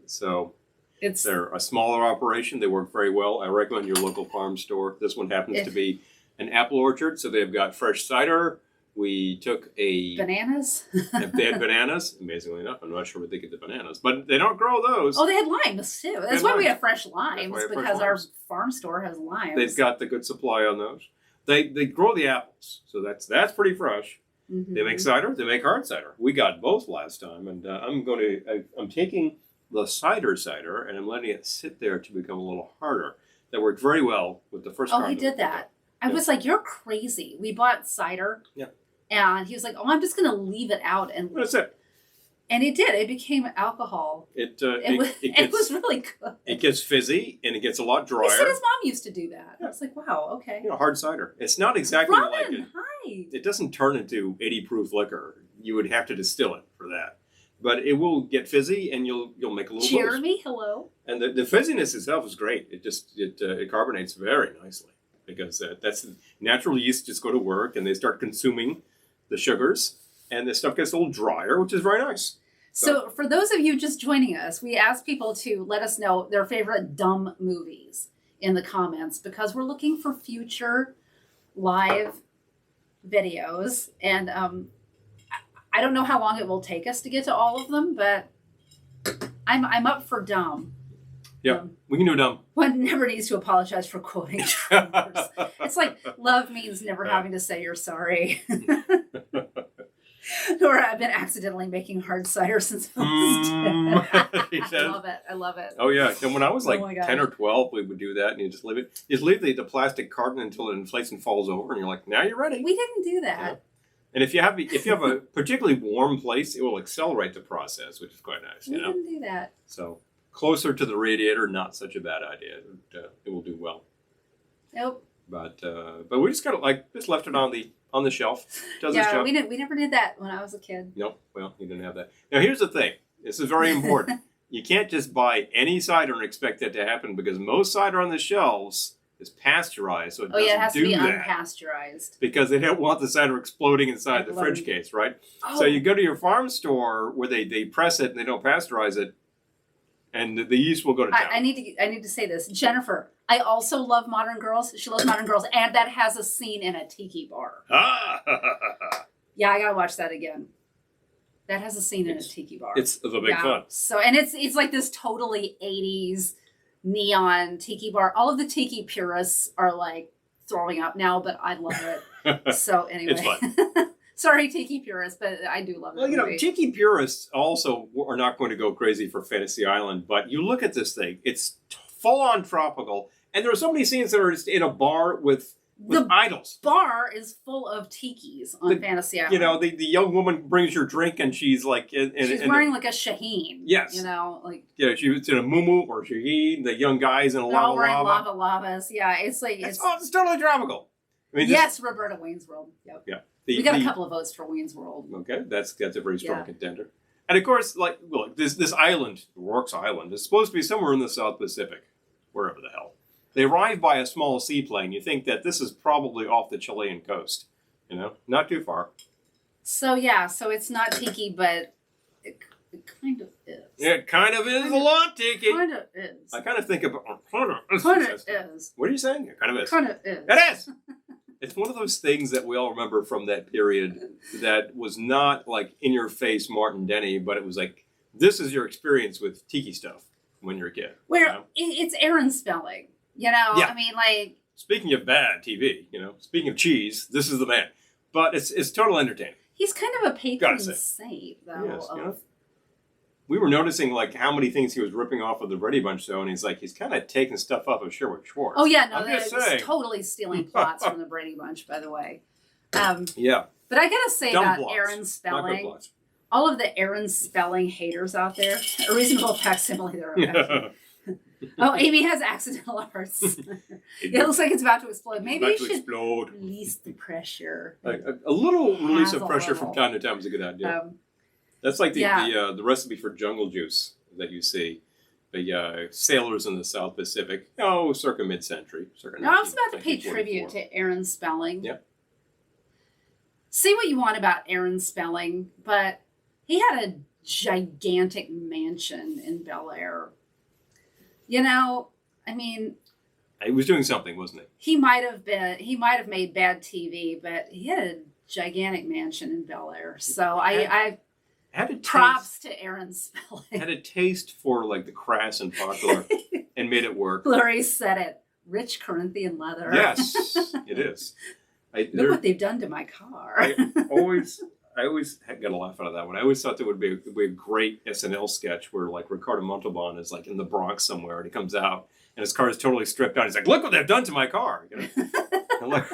So they're a smaller operation, they work very well. I recommend your local farm store. This one happens to be an apple orchard, so they've got fresh cider. We took bananas. If they had bananas, amazingly enough, I'm not sure where they get the bananas, but they don't grow those. Oh, they had limes too. That's why we have fresh limes, because our farm store has limes. They've got the good supply on those. They grow the apples, so that's pretty fresh. Mm-hmm. They make cider. They make hard cider. We got both last time, and I'm taking the cider, and I'm letting it sit there to become a little harder. That worked very well with the first. Oh, he did that. I was like, "You're crazy." We bought cider. Yeah. And he was like, "Oh, I'm just going to leave it out." And that's it. And it did. It became alcohol. It was really good. It gets fizzy and it gets a lot drier. He said his mom used to do that. I was like, wow, okay. Hard cider. It's not exactly like it. Hi. It doesn't turn into 80 proof liquor. You would have to distill it for that. but it will get fizzy, and you'll make a little Jeremy, hello. And the fizziness itself is great. It carbonates very nicely because that's natural yeast just go to work and they start consuming the sugars, and the stuff gets a little drier, which is very nice. So for those of you just joining us, we asked people to let us know their favorite dumb movies in the comments because we're looking for future live videos, and I don't know how long it will take us to get to all of them, but I'm up for dumb. Yeah, we can do dumb. One never needs to apologize for quoting Tremors. It's like love means never having to say you're sorry. Or I've been accidentally making hard cider since I was 10. I love it. Oh yeah, and when I was like 10 or 12, we would do that, and you just leave it. You just leave the plastic carton until it inflates and falls over, and you're like, now you're ready. We didn't do that. Yeah. And if you have a particularly warm place, it will accelerate the process, which is quite nice. We didn't do that. So closer to the radiator, not such a bad idea. It will do well. Nope. But we just kind of just left it on the shelf. Does its job. We never did that when I was a kid. Nope. Well, you didn't have that. Now here's the thing. This is very important. You can't just buy any cider and expect that to happen because most cider on the shelves is pasteurized, so it doesn't do that. It has to be unpasteurized. Because they don't want the cider exploding inside the fridge case, right? Oh. So you go to your farm store where they press it and they don't pasteurize it, and the yeast will go to town. I need to say this. Jennifer, I also love Modern Girls. She loves Modern Girls, and that has a scene in a tiki bar. Yeah, I gotta watch that again. That has a scene in a tiki bar. It's a big fun. So, and it's like this totally 80s neon tiki bar. All of the tiki purists are like throwing up now, but I love it. So anyway, it's fun. Sorry, tiki purists, but I do love it. Well, tiki purists also are not going to go crazy for Fantasy Island, but you look at this thing; it's full on tropical, and there are so many scenes that are just in a bar with idols. Bar is full of tikis on Fantasy Island. You know, the young woman brings your drink, and she's like, she's wearing like a shaheen. Yes. You know, like she's in a muumuu or shaheen. The young guys in a lava. All wearing lava lavas. Yeah, it's like it's totally tropical. I mean, yes, Roberta Wayne's World. Yep. Yeah. We got a couple of votes for Wayne's World. Okay, that's a very strong contender. And of course, this island, Rourke's Island, is supposed to be somewhere in the South Pacific, wherever the hell. They arrive by a small seaplane. You think that this is probably off the Chilean coast, not too far. So so it's not tiki, but it kind of is. It kind of is a lot tiki. Kind of is. I kind of think about kind of is. What are you saying? It kind of is. Kind of is. It is. It's one of those things that we all remember from that period that was not like in-your-face Martin Denny, but it was like, this is your experience with tiki stuff when you're a kid. Where it's Aaron Spelling, I mean, like... Speaking of bad TV, speaking of cheese, this is the man. But it's total entertaining. He's kind of a patron saint, though. Yes, we were noticing like how many things he was ripping off of the Brady Bunch show, and he's kind of taking stuff up of Sherwood Schwartz. Oh yeah, no, that's totally stealing plots from the Brady Bunch, by the way. Yeah. But I gotta say Dumb about plots. Aaron Spelling, all of the Aaron Spelling haters out there, a reasonable facsimile there. Oh, Amy has accidental hearts. It looks like it's about to explode. Maybe you should release the pressure. A little release of pressure from time to time is a good idea. That's like the recipe for jungle juice that you see. The sailors in the South Pacific, circa mid-century. Now, I was about to pay tribute to Aaron Spelling. Yeah. Say what you want about Aaron Spelling, but he had a gigantic mansion in Bel Air. I mean... He was doing something, wasn't he? He might have made bad TV, but he had a gigantic mansion in Bel Air. So I props to Aaron Spelling. Had a taste for like the crass and popular and made it work. Laurie said it. Rich Corinthian leather. Yes, it is. Look what they've done to my car. I always got a laugh out of that one. I always thought there would be a great SNL sketch where like Ricardo Montalban is like in the Bronx somewhere and he comes out and his car is totally stripped out. He's like, look what they've done to my car. I'm like,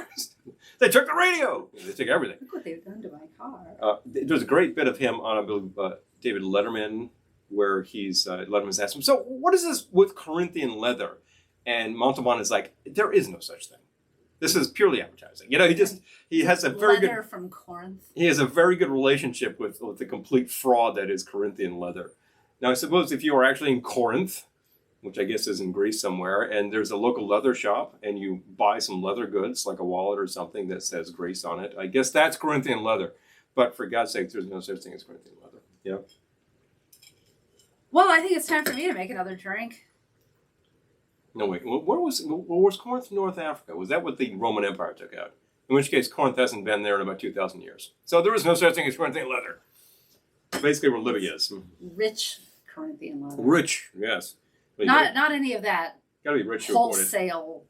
they took the radio. They took everything. Look what they've done to my car. There's a great bit of him on, I believe, David Letterman, where Letterman's asked him, so what is this with Corinthian leather? And Montalban is like, there is no such thing. This is purely advertising. He has a very leather good from Corinth. He has a very good relationship with the complete fraud that is Corinthian leather. Now, I suppose if you are actually in Corinth, which I guess is in Greece somewhere, and there's a local leather shop, and you buy some leather goods, like a wallet or something that says Greece on it, I guess that's Corinthian leather. But for God's sake, there's no such thing as Corinthian leather. Yeah. Well, I think it's time for me to make another drink. No, wait. Where was Corinth? North Africa? Was that what the Roman Empire took out? In which case, Corinth hasn't been there in about 2,000 years. So there is no such thing as Corinthian leather. Basically, where Libya is. Rich Corinthian leather. Rich, yes. But not any of that gotta be rich to afford it. wholesale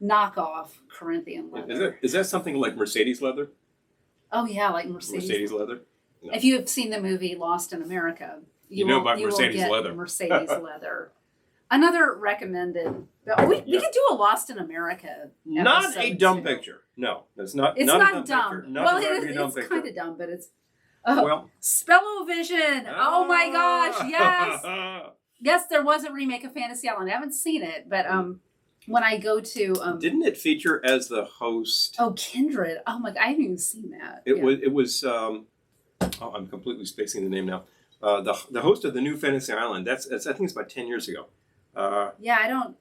knockoff Corinthian leather. Is that something like Mercedes leather? Oh yeah, like Mercedes leather? No. If you have seen the movie Lost in America, you know about Mercedes will get leather. Mercedes leather. Another recommended. We could do a Lost in America. Not a dumb picture. No, that's not. It's not dumb. Well, it's kind of dumb, but it's. Well, Spellovision. Oh my gosh! Yes, yes. There was a remake of Fantasy Island. I haven't seen it, but when I go to didn't it feature as the host? Oh, Kindred. Oh my! I haven't even seen that. It was. I'm completely spacing the name now. The host of the new Fantasy Island. That's I think it's about 10 years ago. Yeah, I don't.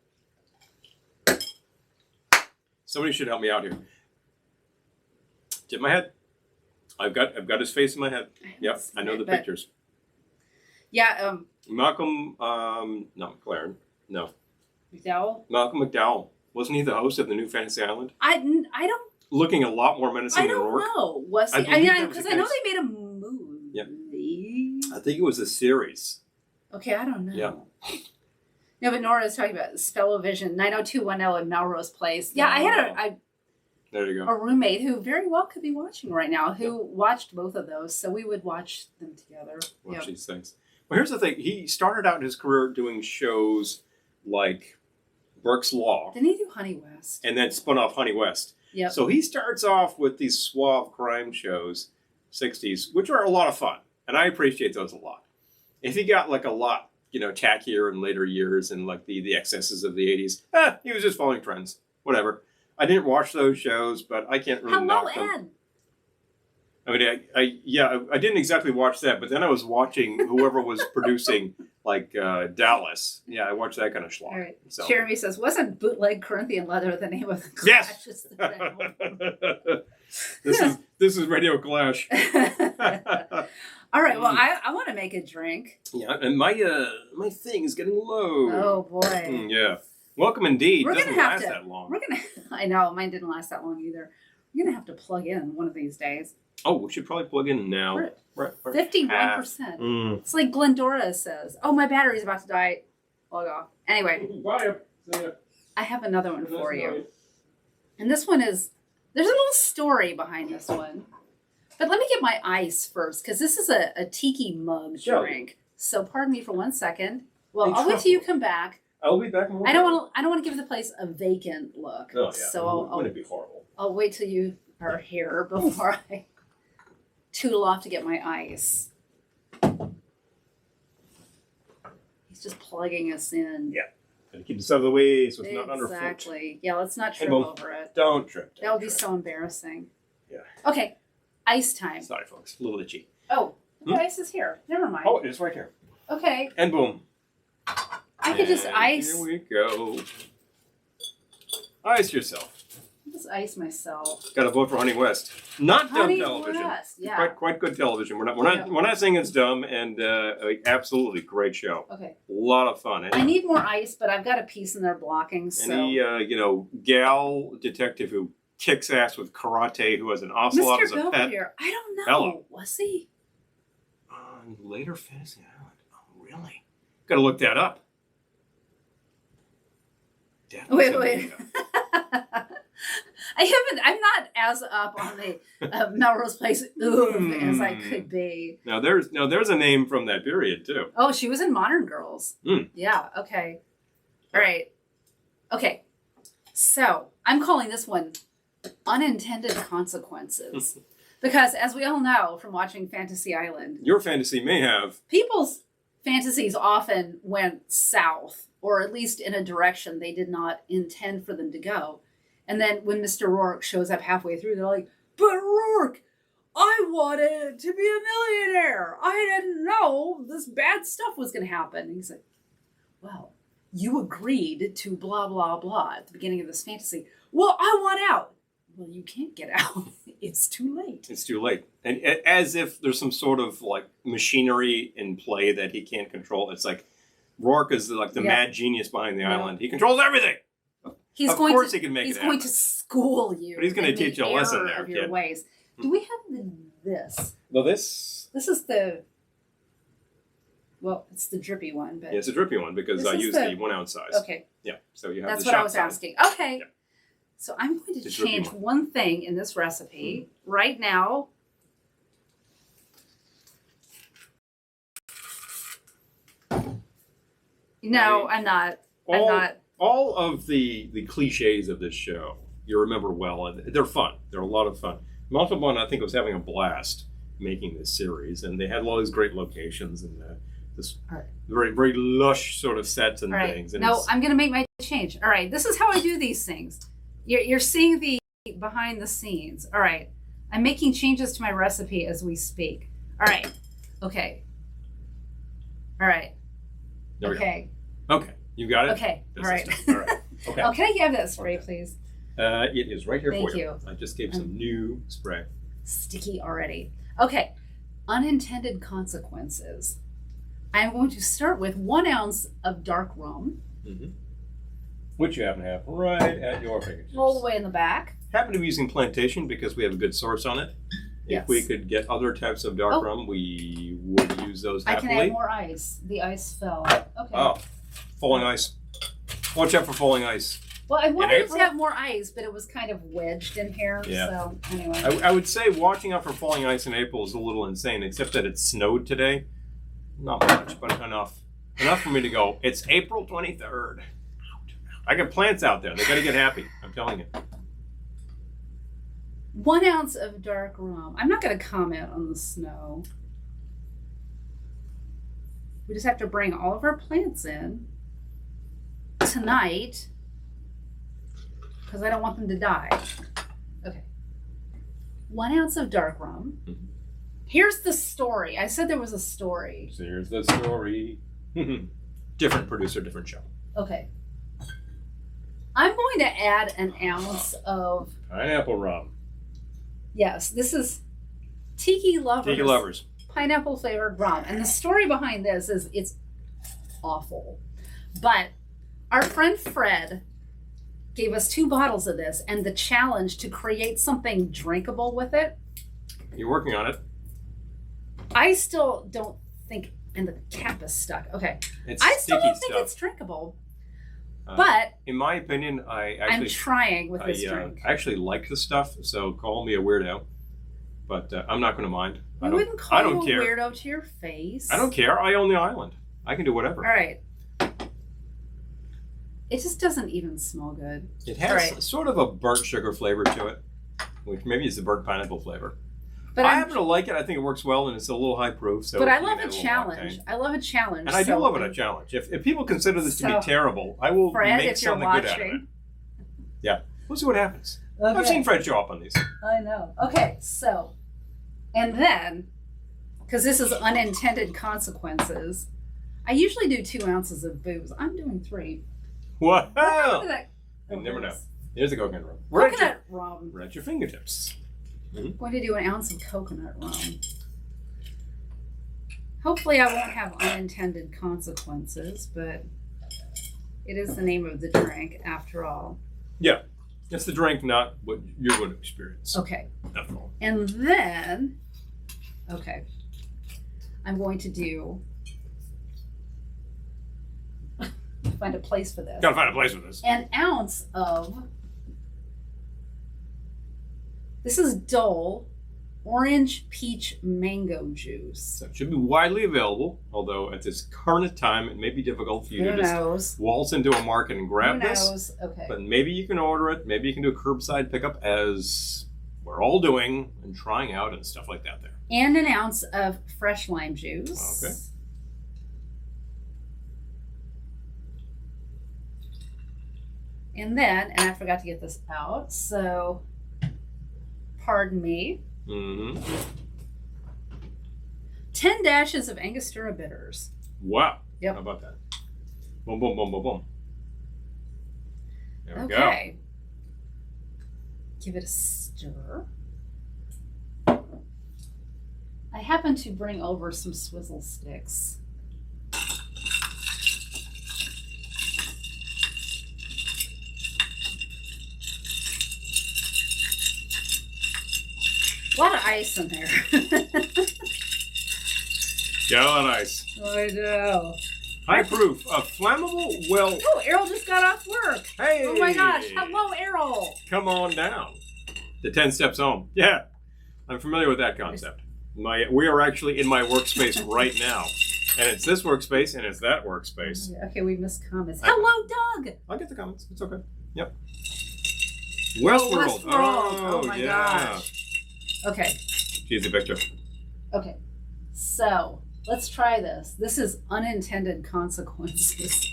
Somebody should help me out here. Tip my head. I've got his face in my head. Yep, I know the pictures. Yeah. Malcolm. No, McLaren. No. McDowell. Malcolm McDowell. Wasn't he the host of the new Fantasy Island? I don't. Looking a lot more menacing than Rourke. I don't know. Was he? Because I know they made a movie. Yeah. I think it was a series. Okay, I don't know. Yeah. No, but Nora is talking about Spellovision 90210 in Melrose Place. Yeah, I had there you go. A roommate who very well could be watching right now who watched both of those, so we would watch them together. Watch these things. Well, here's the thing. He started out his career doing shows like Burke's Law. Didn't he do Honey West? And then spun off Honey West. Yeah. So he starts off with these suave crime shows, 60s, which are a lot of fun. And I appreciate those a lot. If he got like a lot, tackier in later years and like the excesses of the 80s, he was just following trends. Whatever. I didn't watch those shows, but I can't really knock them. Ed. I mean, I didn't exactly watch that, but then I was watching whoever was producing like Dallas. Yeah, I watched that kind of schlock. All right. So. Jeremy says, wasn't bootleg Corinthian leather the name of the Clash? Yes. This is Radio Clash. All right. Well, I want to make a drink. Yeah, and my thing is getting low. Oh boy. Yeah. Welcome indeed. We're Doesn't last that long. I know mine didn't last that long either. We're gonna have to plug in one of these days. Oh, we should probably plug in now. We're 51%. It's like Glendora says. Oh, my battery's about to die. Log off. Anyway. Bye. I have another one for you. And this one is, there's a little story behind this one. But let me get my ice first, because this is a tiki mug drink. So pardon me for 1 second. Well, I'll wait till you come back. I'll be back in a moment. I don't want to give the place a vacant look. Oh, yeah. So Wouldn't it be horrible? I'll wait till you are here before I tootle off to get my ice. He's just plugging us in. Yeah. Gotta keep this out of the way so it's not underfoot. Exactly. Yeah, let's not trip over it. Don't trip. That would be so embarrassing. Yeah. Okay. Ice time. Sorry, folks. A little itchy. Oh, the ice is here. Never mind. Oh, it's right here. Okay. And boom. I could just ice. Here we go. Ice yourself. Just ice myself. Got to vote for Honey West. Not dumb Honey television. West, yeah. Quite good television. We're not saying it's dumb, and absolutely great show. Okay. A lot of fun. I need more ice, but I've got a piece in there blocking. So. Any gal detective who kicks ass with karate, who has an ocelot as a pet. I don't know. Hello. Was he? On later Fantasy Island. Oh, really? Got to look that up. Wait. I'm not as up on the Melrose Place as I could be. Now there's a name from that period too. Oh, she was in Modern Girls. Yeah, okay. All right. Okay. So, I'm calling this one Unintended Consequences. Because as we all know from watching Fantasy Island, your fantasy may have. People's fantasies often went south, or at least in a direction they did not intend for them to go. And then when Mr. Rourke shows up halfway through, they're like, but Rourke, I wanted to be a millionaire. I didn't know this bad stuff was going to happen. And he's like, well, you agreed to blah, blah, blah at the beginning of this fantasy. Well, I want out. Well, you can't get out. It's too late. It's too late. And as if there's some sort of like machinery in play that he can't control. It's like Rourke is like the mad genius behind the island. He controls everything. Of course he can make it He's happen. going to school you. But he's going to teach you a lesson there, of your kid. ways. Do we have this? Well, this is the... Well, it's the drippy one, but... Yeah, it's a drippy one because I use the 1 ounce size. Okay. Yeah, so you have That's the what I shot was size. asking. Okay. Yeah. So I'm going to The drippy change one. one thing in this recipe right now. No, I'm not. I'm not. All of the cliches of this show, you remember well, and they're fun. They're a lot of fun. Montalban, I think, was having a blast making this series, and they had all these great locations and this very, very lush sort of sets and things. And no, I'm going to make my change. All right, this is how I do these things. You're seeing the behind the scenes. All right, I'm making changes to my recipe as we speak. All right, okay. All right. There we okay. Go. Okay, you got it? Okay, This all right. is all right. Okay. Oh, can I have that spray, please? It is right here Thank for you. you. I just gave some new spray. Sticky already. Okay, unintended consequences. I'm going to start with 1 ounce of dark rum. Mm-hmm. Which you happen to have right at your fingertips. All the way in the back. Happen to be using Plantation because we have a good source on it. Yes. If we could get other types of dark rum, we would use those happily. I can add more ice. The ice fell. Okay. Oh, falling ice. Watch out for falling ice. Well, I wanted April? to have more ice, but it was kind of wedged in here. Yeah. So, anyway. I would say watching out for falling ice in April is a little insane, except that it snowed today. Not much, but enough. Enough for me to go, it's April 23rd. I got plants out there. They got to get happy. I'm telling you. 1 ounce of dark rum. I'm not going to comment on the snow. We just have to bring all of our plants in tonight because I don't want them to die. Okay. 1 ounce of dark rum. Mm-hmm. Here's the story. I said there was a story. So here's the story. Different producer, different show. Okay. I'm going to add an ounce of... Pineapple rum. Yes, this is Tiki Lovers. Tiki Lovers. Pineapple flavored rum. And the story behind this is it's awful. But our friend Fred gave us 2 bottles of this and the challenge to create something drinkable with it. You're working on it. I still don't think, and the cap is stuck. Okay. It's I still don't think stuff. it's drinkable. But in my opinion, I'm trying with this drink. I actually like the stuff, so call me a weirdo. But I'm not going to mind. I wouldn't call I don't you a care. weirdo to your face. I don't care. I own the island. I can do whatever. All right. It just doesn't even smell good. It has sort of a burnt sugar flavor to it, which maybe is the burnt pineapple flavor. But I happen to like it. I think it works well, and it's a little high proof. So but I love a challenge. I love a challenge. And I do love a challenge. If people consider this to be terrible, I will make something good out of it. Yeah. We'll see what happens. Okay. I've seen Fred show up on these. I know. Okay, so, and then, because this is unintended consequences, I usually do 2 ounces of booze. I'm doing 3. What? You never know. Here's the coconut rum. Coconut rum. We're at your fingertips. I'm going to do 1 ounce of coconut rum. Hopefully I won't have unintended consequences, but it is the name of the drink after all. Yeah. It's the drink, not what you're going to experience. Okay. After all. And then, okay, I'm going to do, find a place for this. Gotta find a place for this. 1 ounce of, this is Dole orange peach mango juice. So it should be widely available, although at this current time it may be difficult for you to just waltz into a market and grab this. Okay. But maybe you can order it. Maybe you can do a curbside pickup, as we're all doing and trying out and stuff like that there. And 1 ounce of fresh lime juice. Okay. And then, and I forgot to get this out, so pardon me. 10 dashes of Angostura bitters. Wow. Yep. How about that? Boom, boom, boom, boom, boom. There we go. Okay. Give it a stir. I happen to bring over some swizzle sticks. A lot of ice in there. Got a lot of ice. I know. High proof. Flammable? Well. Oh, Errol just got off work. Hey. Oh my gosh. Hello, Errol. Come on down. The 10 steps home. Yeah. I'm familiar with that concept. We are actually in my workspace right now. And it's this workspace and it's that workspace. Okay, we missed comments. Hello, Doug. I'll get the comments. It's okay. Yep. Westworld. Oh my gosh. Okay. She's a victor. Okay. So let's try this. This is unintended consequences.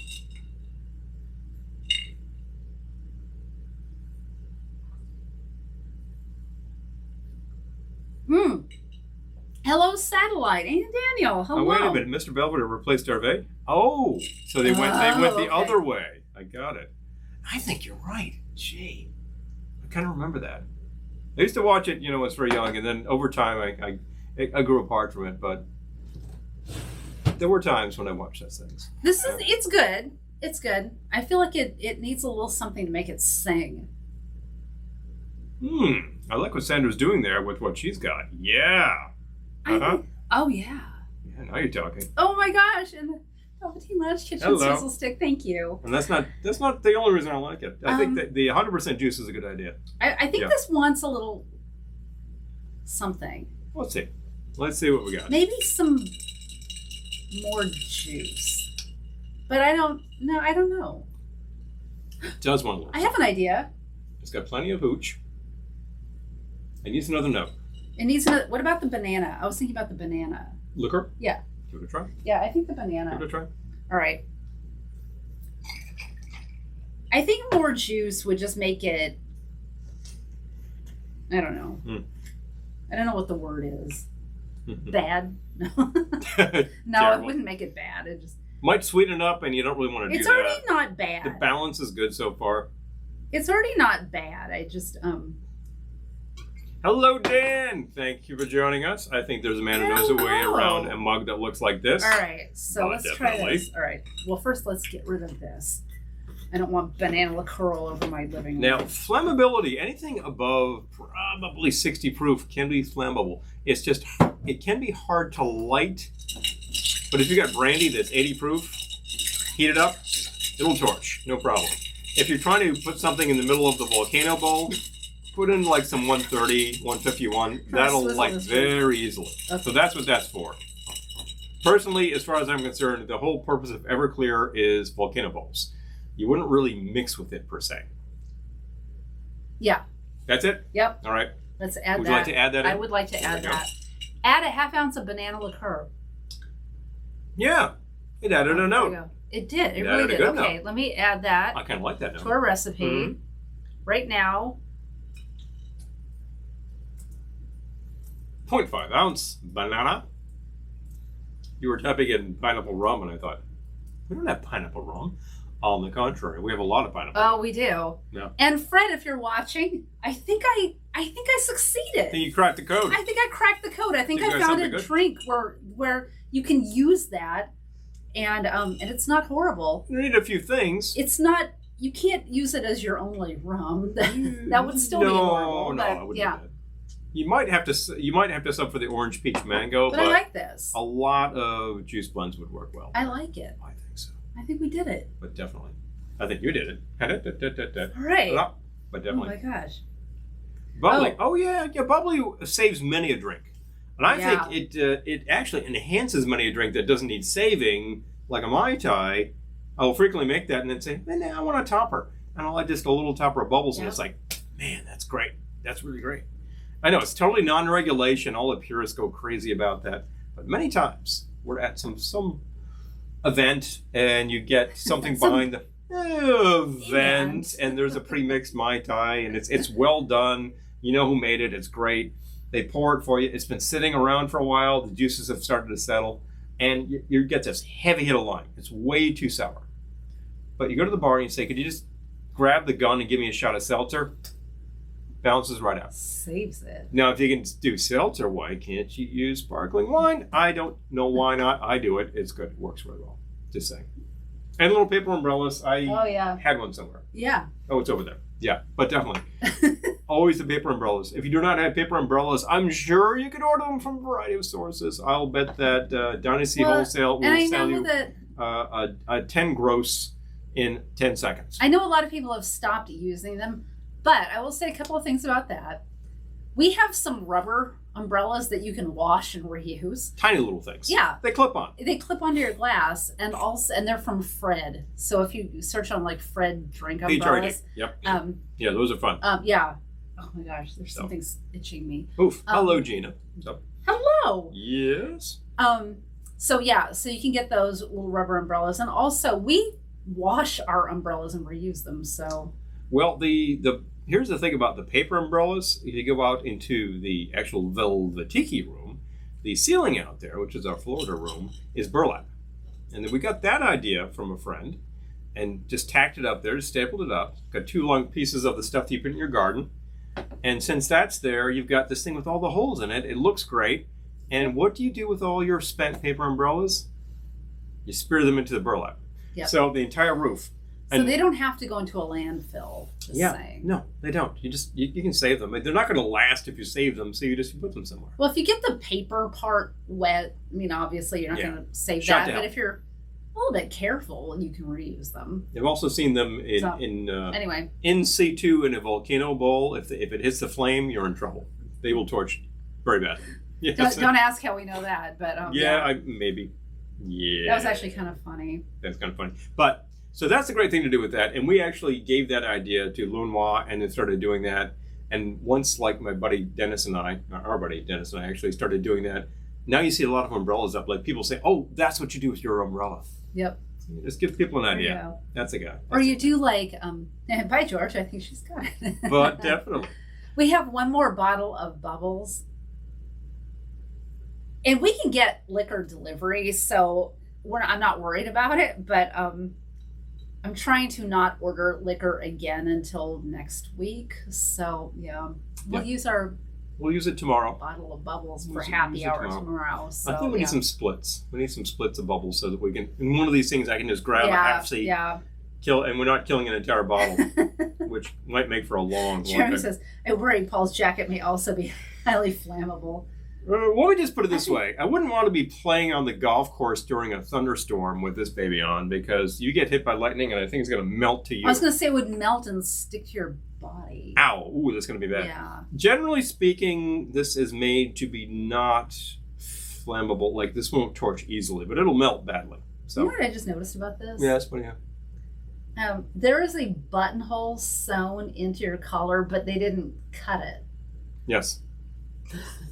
Hello, Satellite. And Daniel. Hello. Oh, wait a minute. Mr. Belvedere replaced Hervé? Oh, so they went the other way. I got it. I think you're right. Gee. I kind of remember that. I used to watch it, when I was very young, and then over time I grew apart from it, but there were times when I watched those things. It's good. It's good. I feel like it needs a little something to make it sing. I like what Sandra's doing there with what she's got. Yeah. Oh, yeah. Yeah, now you're talking. Oh, my gosh. And the Velveteen Lounge Kitchen Sizzle Stick. Thank you. And that's not the only reason I like it. I think that the 100% juice is a good idea. I think this wants a little something. Let's see. Let's see what we got. Maybe some more juice. But I don't know. It does want a little. I have an idea. It's got plenty of hooch. It needs another note. It needs another. What about the banana? I was thinking about the banana. Liquor? Yeah. Give it a try. Yeah, I think the banana. Give it a try. All right. I think more juice would just make it. I don't know. I don't know what the word is. Bad? No. No, it wouldn't make it bad. It just might sweeten it up, and you don't really want to do that. It's already not bad. The balance is good so far. It's already not bad. I just Hello, Dan. Thank you for joining us. I think there's a man who knows a way around a mug that looks like this. All right, so let's try this. All right. Well, first let's get rid of this. I don't want banana liqueur all over my living room. Now, flammability, anything above probably 60 proof can be flammable. It's just, it can be hard to light. But if you got brandy that's 80 proof, heat it up, it'll torch, no problem. If you're trying to put something in the middle of the volcano bowl, put in like some 130, 151. That'll light very easily. Okay. So that's what that's for. Personally, as far as I'm concerned, the whole purpose of Everclear is volcano bowls. You wouldn't really mix with it per se. Yeah. That's it? Yep. All right. Let's add that. Would you like to add that in? I would like to add that. Add a half ounce of banana liqueur. Yeah. It added a note. There you go. It did. It really did. Okay, let me add that. I kind of like that note. To our recipe. Right now. 0.5 ounce banana. You were typing in pineapple rum, and I thought, we don't have pineapple rum. On the contrary, we have a lot of pineapple. Oh, we do. Yeah. And Fred, if you're watching, I think I succeeded. I think you cracked the code. I think I cracked the code. I think I found a drink where you can use that, and it's not horrible. You need a few things. It's not. You can't use it as your only rum. That would still be horrible. No, I wouldn't do that. You might have to sub for the orange peach mango, but I like this. A lot of juice blends would work well. I like it. I think so. I think we did it. But definitely. I think you did it. All right. But definitely. Oh my gosh. Bubbly. Oh yeah, bubbly saves many a drink. And I think it actually enhances many a drink that doesn't need saving, like a Mai Tai. I will frequently make that and then say, man, I want a topper. And I'll add just a little topper of bubbles, and it's like, man, that's great. That's really great. I know, it's totally non-regulation. All the purists go crazy about that. But many times, we're at some event, and you get something behind event, and there's a pre-mixed Mai Tai, and it's well done. You know who made it. It's great. They pour it for you. It's been sitting around for a while. The juices have started to settle, and you get this heavy hit of lime. It's way too sour. But you go to the bar and you say, could you just grab the gun and give me a shot of seltzer? Balances right out. Saves it. Now, if you can do seltzer, why can't you use sparkling wine? I don't know why not. I do it. It's good. It works really well. Just saying. And little paper umbrellas. I had one somewhere. Yeah. Oh, it's over there. Yeah, but definitely. Always the paper umbrellas. If you do not have paper umbrellas, I'm sure you can order them from a variety of sources. I'll bet that Dynasty Wholesale will sell you a 10 gross in 10 seconds. I know a lot of people have stopped using them, but I will say a couple of things about that. We have some rubber umbrellas that you can wash and reuse. Tiny little things. Yeah. They clip on. They clip onto your glass, and they're from Fred. So if you search on like Fred drink umbrellas. Yep. Yeah, those are fun. Yeah. Oh my gosh, there's something itching me. Oof. Hello, Gina. Hello. Yes. So you can get those little rubber umbrellas, and also we wash our umbrellas and reuse them. So. Well, here's the thing about the paper umbrellas. If you go out into the actual Velveteen room, the ceiling out there, which is our Florida room, is burlap. And then we got that idea from a friend and just tacked it up there, just stapled it up. Got 2 long pieces of the stuff that you put in your garden. And since that's there, you've got this thing with all the holes in it. It looks great. And what do you do with all your spent paper umbrellas? You spear them into the burlap. Yep. So the entire roof. So they don't have to go into a landfill. Saying. No, they don't. You can save them. They're not going to last if you save them, so you put them somewhere. Well, if you get the paper part wet, I mean, obviously you're not going to save that. But if you're a little bit careful, you can reuse them. I've also seen them in situ in a volcano bowl. If it hits the flame, you're in trouble. They will torch very badly. Yes. Don't ask how we know that, but maybe. Yeah, that was actually kind of funny. That's kind of funny, but. So that's the great thing to do with that. And we actually gave that idea to Lunwa and then started doing that. And once, like our buddy Dennis and I actually started doing that, now you see a lot of umbrellas up. Like people say, oh, that's what you do with your umbrella. Yep. Just give people an idea. That's a guy. Or you do like, by George, I think she's got it. But definitely. We have one more bottle of bubbles. And we can get liquor delivery, so I'm not worried about it, but I'm trying to not order liquor again until next week. So, we'll use it tomorrow. Bottle of bubbles for happy hour tomorrow. So, I think we need some splits. We need some splits of bubbles so that we can, in one of these things, I can just grab a half seat, kill, and we're not killing an entire bottle, which might make for a long Jeremy says, I worry Paul's jacket may also be highly flammable. Let me just put it this way. I wouldn't want to be playing on the golf course during a thunderstorm with this baby on because you get hit by lightning and I think it's going to melt to you. I was going to say it would melt and stick to your body. Ow. Ooh, that's going to be bad. Yeah. Generally speaking, this is made to be not flammable. Like this won't torch easily, but it'll melt badly. So. You know what I just noticed about this? Yeah, that's funny. There is a buttonhole sewn into your collar, but they didn't cut it. Yes.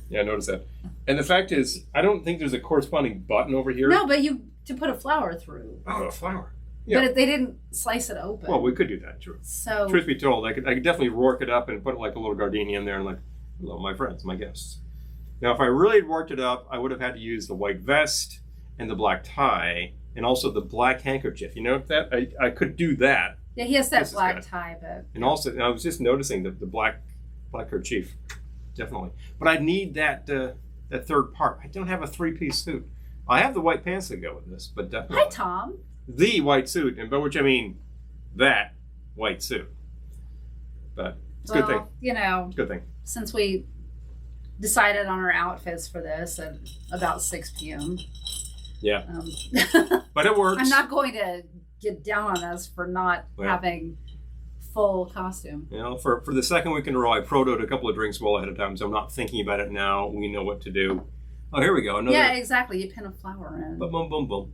Yeah, I noticed that. And the fact is, I don't think there's a corresponding button over here. No, but to put a flower through. Oh, a flower. Yeah. But they didn't slice it open. Well, we could do that, true. So, truth be told, I could definitely work it up and put like a little gardenia in there and like, hello, my friends, my guests. Now, if I really had worked it up, I would have had to use the white vest and the black tie and also the black handkerchief. You know that? I could do that. Yeah, he has that black tie, but. And also, I was just noticing the black kerchief. Definitely. But I need that third part. I don't have a 3-piece suit. I have the white pants that go with this, but definitely. Hi, Tom. The white suit, and by which I mean that white suit. But it's a good thing. It's a good thing. Since we decided on our outfits for this at about 6 p.m. Yeah. But it works. I'm not going to get down on us for not having full costume. You know, for the second week in a row, I protoed a couple of drinks well ahead of time, so I'm not thinking about it now. We know what to do. Oh, here we go. Yeah, exactly. You pin a flower in. Boom, boom, boom, boom.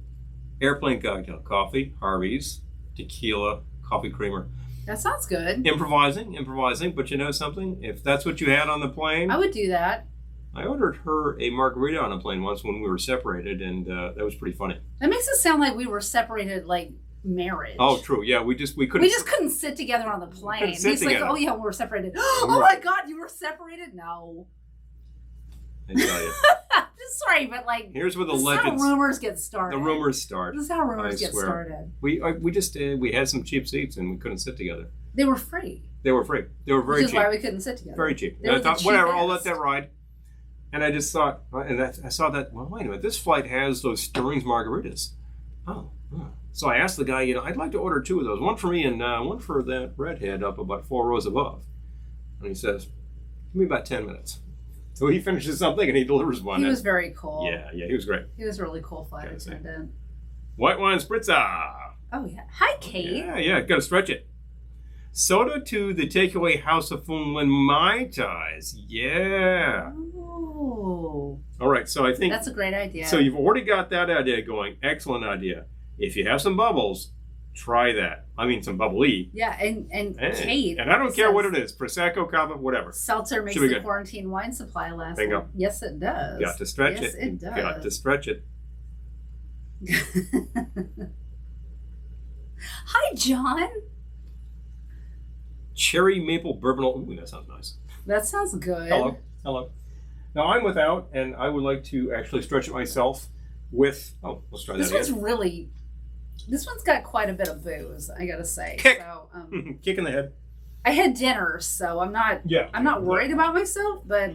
Airplane cocktail. Coffee, Harvey's, tequila, coffee creamer. That sounds good. Improvising, but you know something? If that's what you had on the plane... I would do that. I ordered her a margarita on a plane once when we were separated, and that was pretty funny. That makes it sound like we were separated, like marriage. Oh, true. Yeah, we just couldn't. We just couldn't sit together on the plane. He's together. like, oh yeah, we're separated. Oh my God, you were separated? No. I tell you. Sorry, but like, here's where the this legends. is how rumors get started. The rumors start. This is how rumors get started. We had some cheap seats and we couldn't sit together. They were free. They were free. They were very cheap. Which is why we couldn't sit together. Very cheap. They And were I thought, the whatever, I'll cheapest. let that ride. And I just thought, I saw that. Well, wait a minute. This flight has those Stirling's margaritas. Oh. So I asked the guy, I'd like to order 2 of those, one for me and one for that redhead up about 4 rows above. And he says, give me about 10 minutes. So he finishes something and he delivers one. He was very cool. Yeah, he was great. He was a really cool flight attendant. White wine spritzer. Oh, yeah. Hi, Kate. Yeah, got to stretch it. Soda to the takeaway House of Funland Mai Tais. Yeah. Oh. All right, so I think that's a great idea. So you've already got that idea going. Excellent idea. If you have some bubbles, try that. I mean, some bubbly. Yeah, and Kate. And I don't care what it is. Prosecco, Cava, whatever. Seltzer makes the quarantine wine supply last. Bingo. Yes, it does. Got to stretch it. Yes, it does. Got to stretch it. Hi, John. Cherry maple bourbon. Ooh, that sounds nice. That sounds good. Hello. Now I'm without, and I would like to actually stretch it myself with. Oh, let's try that again. This one's got quite a bit of booze, I gotta say. Kick. So, kick in the head. I had dinner, so I'm not. Yeah. I'm not worried about myself, but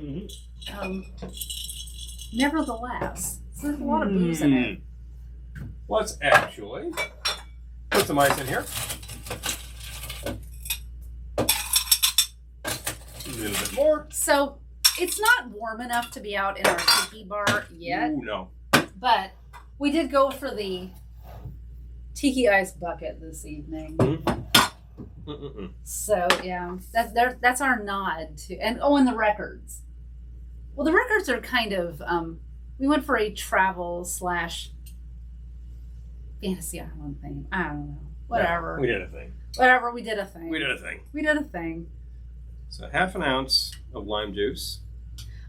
nevertheless, there's a lot of booze in it. Let's actually put some ice in here. A little bit more. So it's not warm enough to be out in our tiki bar yet. Ooh, no. But we did go for the tiki ice bucket this evening. So yeah, that's our nod to, and the records. Well, the records are kind of we went for a travel / fantasy island thing. I don't know. Whatever. Yeah, we did a thing. Whatever. We did a thing. We did a thing. We did a thing. So 1/2 ounce of lime juice.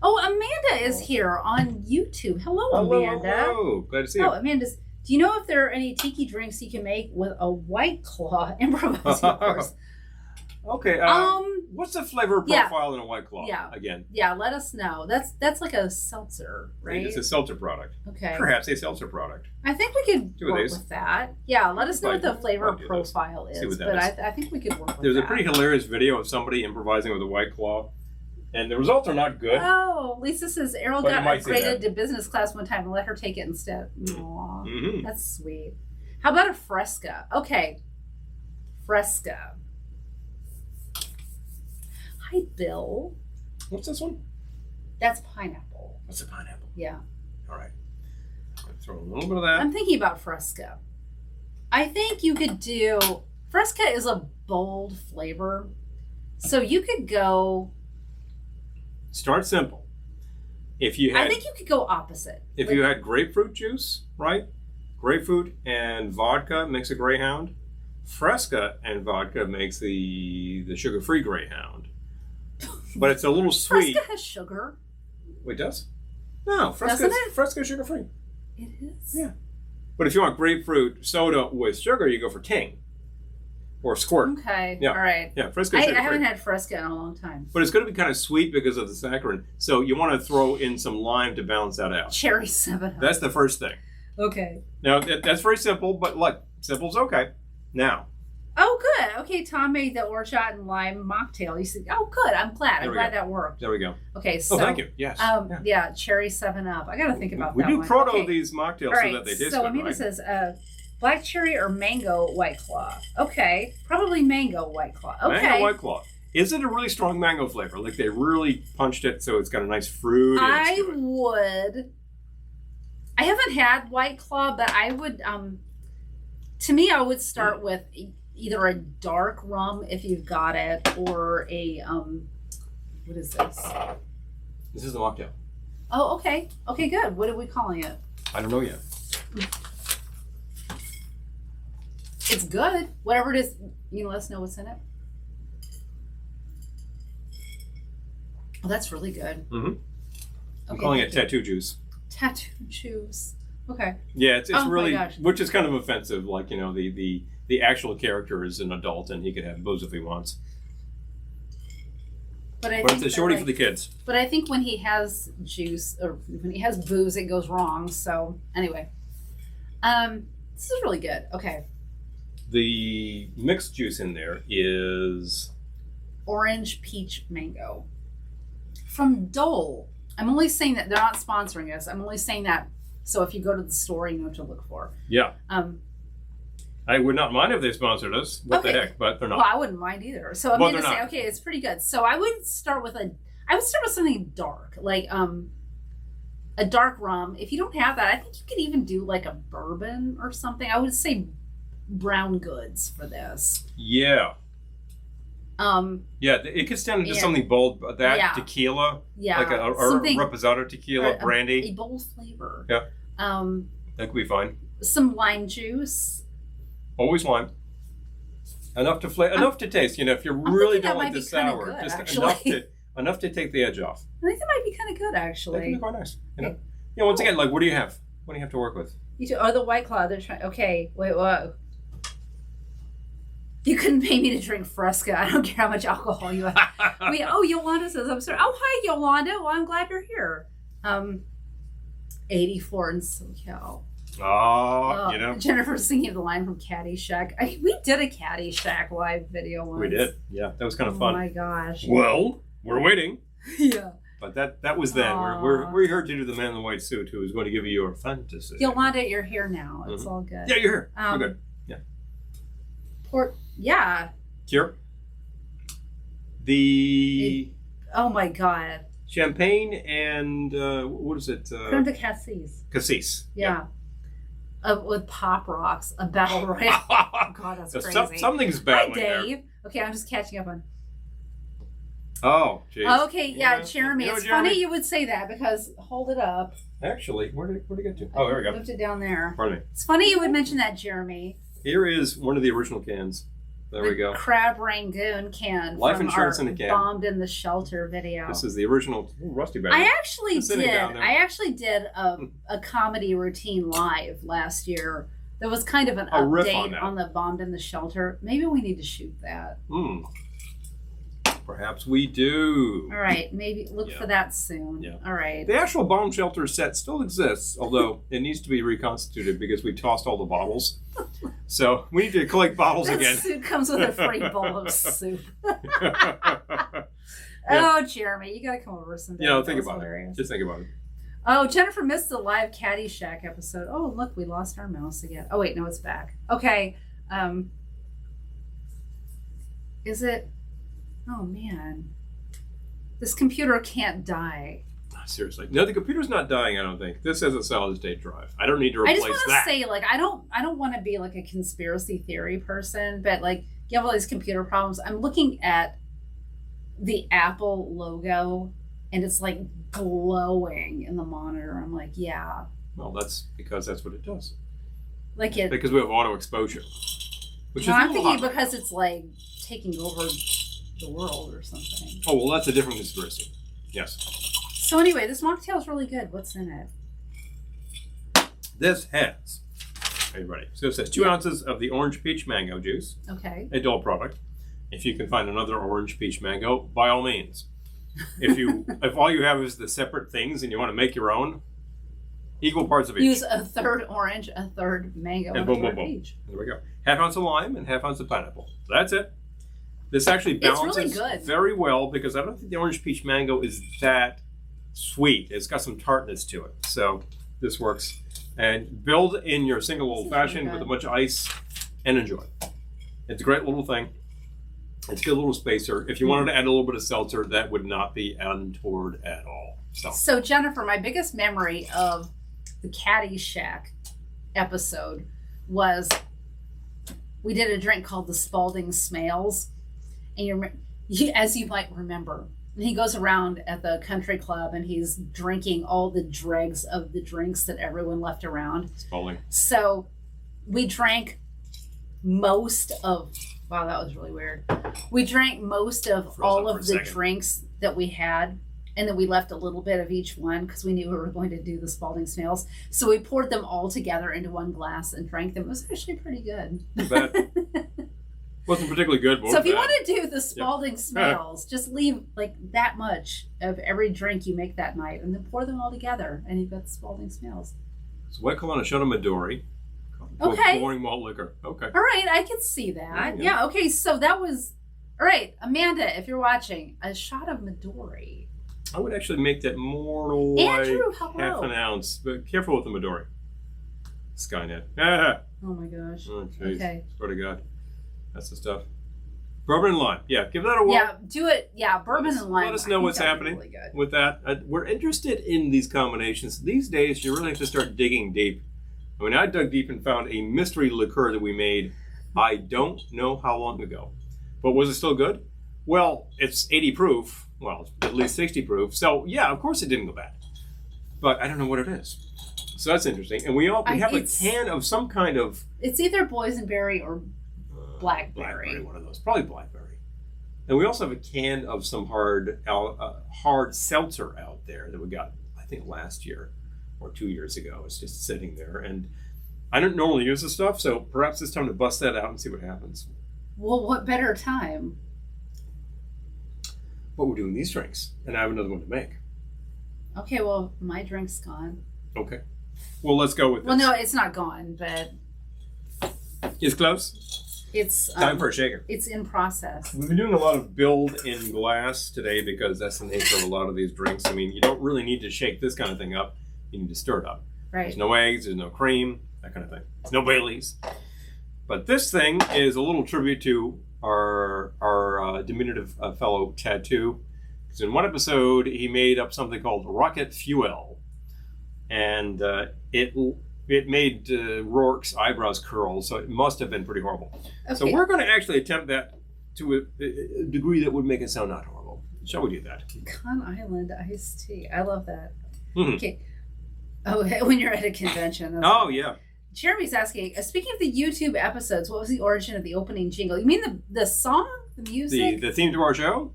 Oh, Amanda is here on YouTube. Hello, Amanda. Hello. Glad to see you. Oh, Amanda's. Do you know if there are any tiki drinks you can make with a White Claw? Improvising, of course. Okay. What's the flavor profile in a White Claw? Yeah. Again. Yeah, let us know. That's like a seltzer, right? It's a seltzer product. Okay. Perhaps a seltzer product. I think we could work with that. Yeah, let us know what the flavor profile is. But I think we could work with that. There's a pretty hilarious video of somebody improvising with a White Claw. And the results are not good. Oh, Lisa says Errol got upgraded to business class one time and let her take it instead. Aw, that's sweet. How about a Fresca? Okay, Fresca. Hi, Bill. What's this one? That's pineapple. What's a pineapple? Yeah. All right. I'm going to throw a little bit of that. I'm thinking about Fresca. I think you could do... Fresca is a bold flavor. So you could go... Start simple. If you had, I think you could go opposite. If you had grapefruit juice, right? Grapefruit and vodka makes a Greyhound. Fresca and vodka makes the sugar-free Greyhound. But it's a little sweet. Fresca has sugar. It does? No, Fresca sugar-free. It is? Yeah. But if you want grapefruit soda with sugar, you go for King. Or Squirt. Okay. Yeah. All right. Yeah, Fresca I sugar-free. haven't had Fresca in a long time. But it's going to be kind of sweet because of the saccharin. So you want to throw in some lime to balance that out. Cherry 7-Up. That's the first thing. Okay. Now, that's very simple, but look, simple's okay. Now. Oh, good. Okay, Tom made the orgeat and lime mocktail. You said, oh, good. I'm glad. I'm glad that worked. There we go. Okay, so. Oh, thank you. Yes. Yeah, Cherry 7-Up. I got to think about that one. We do proto okay. these mocktails right, so that they taste so good, Amanda right? says, black cherry or mango White Claw? Okay, probably mango White Claw. Okay. Mango White Claw. Is it a really strong mango flavor? Like they really punched it so it's got a nice fruit? I would. I haven't had White Claw, but I would, to me, I would start with either a dark rum if you've got it, or a, what is this? This is the mocktail. Oh, okay. Okay, good. What are we calling it? I don't know yet. It's good. Whatever it is, let us know what's in it. Oh, that's really good. Mm-hmm. I'm Okay, calling it tattoo juice. Tattoo juice. Okay. Yeah, it's oh really, my gosh. which is kind of offensive. Like, the actual character is an adult and he could have booze if he wants. But it's a shorty for the kids. But I think when he has juice or when he has booze, it goes wrong. So anyway, this is really good. Okay. The mixed juice in there is orange peach mango from Dole. I'm only saying that they're not sponsoring us. I'm only saying that so if you go to the store, you know what to look for. Yeah. I would not mind if they sponsored us. What the heck? But they're not. Well, I wouldn't mind either. So I'm going to say, okay, it's pretty good. So I would start with something dark, like a dark rum. If you don't have that, I think you could even do like a bourbon or something. I would say brown goods for this. Yeah. Yeah, it could stand into something bold. Tequila. Yeah. Like a reposado tequila, brandy. A bold flavor. Yeah. That could be fine. Some lime juice. Always lime. Enough to taste. If you really don't like the sour, good, just enough to take the edge off. I think that might be kind of good, actually. That can be quite nice. Once again, like, what do you have? What do you have to work with? You do. Oh, the White Claw. They're trying. Okay, wait, whoa. You couldn't pay me to drink Fresca. I don't care how much alcohol you have. Yolanda says, I'm sorry. Oh, hi, Yolanda. Well, I'm glad you're here. 84 in SoCal. Oh, Jennifer's thinking of the line from Caddyshack. We did a Caddyshack live video once. We did. Yeah, that was kind of fun. Oh, my gosh. Well, we're waiting. Yeah. But that was then. We're here to do the man in the white suit who is going to give you your fantasy. Yolanda, you're here now. It's all good. Yeah, you're here. We're good. Yeah. Yeah. Here. Oh my God. Champagne and what is it? Creme de Cassis. Cassis. Yeah. With Pop Rocks, a battle royale. Oh God, that's crazy. Something's battling Hi, Dave. Okay, I'm just catching up on. Oh, jeez. Okay, yeah, Jeremy. It's funny you would say that because hold it up. Actually, where did it get to? Oh, there we go. Moved it down there. Pardon me. It's funny you would mention that, Jeremy. Here is one of the original cans. There we go. Crab Rangoon can. Life from insurance our in a can. Bombed in the Shelter video. This is the original rusty bag. I actually did a comedy routine live last year. There was kind of an update on the Bombed in the Shelter. Maybe we need to shoot that. Perhaps we do. All right, maybe look for that soon. Yeah. All right. The actual bomb shelter set still exists, although it needs to be reconstituted because we tossed all the bottles. So we need to collect bottles again. Suit comes with a free bowl of soup. Oh, Jeremy, you got to come over someday. Think about it. Just think about it. Oh, Jennifer missed the live Caddyshack episode. Oh, look, we lost our mouse again. Oh, wait, no, it's back. Okay. Is it? Oh, man. This computer can't die. Seriously. No, the computer's not dying, I don't think. This has a solid state drive. I don't need to replace that. I just want to say, like, I don't want to be like a conspiracy theory person, but like you have all these computer problems. I'm looking at the Apple logo and it's like glowing in the monitor. I'm like, yeah. Well, that's because that's what it does. Because we have auto exposure. I'm thinking because it's like taking over the world or something. Oh, well, that's a different conspiracy. Yes. So anyway, this mocktail is really good. What's in it? This has, are you ready? So it says 2 ounces of the orange peach mango juice. Okay. A Dole product. If you can find another orange peach mango, by all means. If all you have is the separate things and you want to make your own, equal parts of each. Use a third orange, a third mango, and a third peach. There we go. 1/2 ounce of lime and 1/2 ounce of pineapple. That's it. This actually balances very well because I don't think the orange peach mango is that sweet. It's got some tartness to it. So this works. And build in your single old fashioned with a bunch of ice and enjoy. It's a great little thing. It's a good little spacer. If you wanted to add a little bit of seltzer, that would not be untoward at all. So Jennifer, my biggest memory of the Caddyshack episode was we did a drink called the Spalding Smales. And as you might remember, he goes around at the country club and he's drinking all the dregs of the drinks that everyone left around. Spalding. So we drank most of, wow, that was really weird. We drank most of all of the drinks that we had. And then we left a little bit of each one because we knew we were going to do the Spalding Snails. So we poured them all together into one glass and drank them. It was actually pretty good. Wasn't particularly good. So if you want to do the Spalding Snails, just leave like that much of every drink you make that night and then pour them all together and you've got the Spalding Snails. So White Claw and a shot of Midori. Okay. Boring malt liquor. Okay. All right, I can see that. Yeah, okay, so that was... All right, Amanda, if you're watching, a shot of Midori. I would actually make that more like Andrew, half an ounce, but careful with the Midori. Skynet. Ah. Oh my gosh. Oh, jeez. Okay. Swear to God. That's the stuff. Bourbon and lime. Yeah, give that a whirl. Yeah, do it. Yeah, bourbon and lime. Let us know what's happening really with that. We're interested in these combinations. These days, you really have to start digging deep. I mean, I dug deep and found a mystery liqueur that we made I don't know how long ago. But was it still good? Well, it's 80 proof. Well, it's at least 60 proof. So, yeah, of course it didn't go bad. But I don't know what it is. So that's interesting. And we have a can of some kind of... It's either boysenberry or blackberry. Blackberry, one of those. Probably blackberry. And we also have a can of some hard seltzer out there that we got, I think, last year or 2 years ago. It's just sitting there. And I don't normally use this stuff, so perhaps it's time to bust that out and see what happens. Well, what better time? But we're doing these drinks, and I have another one to make. Okay, well, my drink's gone. Okay. Well, let's go with this. Well, no, it's not gone, but... It's close? It's... Time for a shaker. It's in process. We've been doing a lot of build in glass today because that's the nature of a lot of these drinks. I mean, you don't really need to shake this kind of thing up. You need to stir it up. Right. There's no eggs, there's no cream, that kind of thing. There's no Baileys. But this thing is a little tribute to our diminutive fellow Tattoo. Because in one episode, he made up something called Rocket Fuel. And it made Rourke's eyebrows curl, so it must have been pretty horrible. Okay. So we're going to actually attempt that to a degree that would make it sound not horrible. Shall we do that? Con Island iced tea. I love that. Mm-hmm. Okay. Oh, when you're at a convention. Oh, yeah. Jeremy's asking, speaking of the YouTube episodes, what was the origin of the opening jingle? You mean the song? The music? The theme to our show?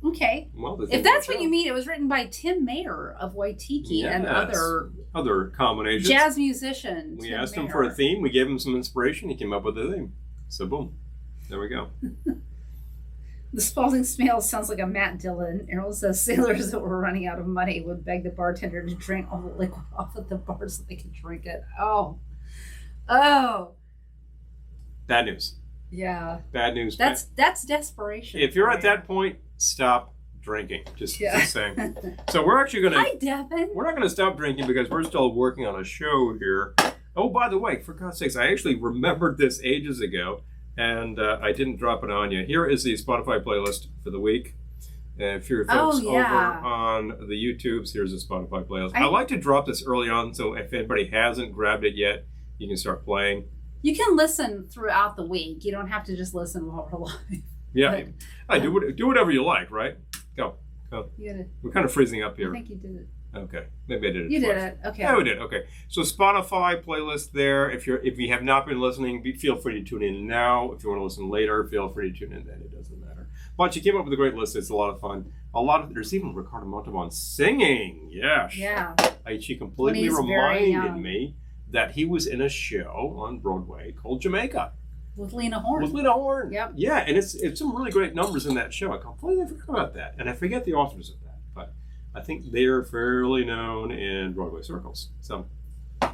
Okay. Well, if that's what you mean, it was written by Tim Mayer of Waitiki and other combinations. Jazz musician. We asked him for a theme. We gave him some inspiration. He came up with a theme. So boom. There we go. The Spalding Snails sounds like a Matt Dillon. Errol says sailors that were running out of money would beg the bartender to drink all the liquid off at the bar so they could drink it. Oh. Bad news. Yeah. Bad news. That's desperation. If you're at that point, stop drinking. Just saying. So we're actually going to... Hi, Devin. We're not going to stop drinking because we're still working on a show here. Oh, by the way, for God's sakes, I actually remembered this ages ago, and I didn't drop it on you. Here is the Spotify playlist for the week. If you're folks over on the YouTubes, here's the Spotify playlist. I like to drop this early on, so if anybody hasn't grabbed it yet, you can start playing. You can listen throughout the week. You don't have to just listen while we're live. Yeah, do whatever you like, right? Go. You did it. We're kind of freezing up here. I think you did it. Okay, maybe I did it. You twice. did it. Okay. Yeah, we did. Okay, so Spotify playlist there. If you have not been listening, feel free to tune in now. If you want to listen later, feel free to tune in. Then it doesn't matter. But you came up with a great list. It's a lot of fun. There's even Ricardo Montalban singing. Yes. Yeah. She completely reminded me that he was in a show on Broadway called Jamaica. With Lena Horne. Yep. Yeah, and it's some really great numbers in that show. I completely forgot about that. And I forget the authors of that. But I think they're fairly known in Broadway circles. So I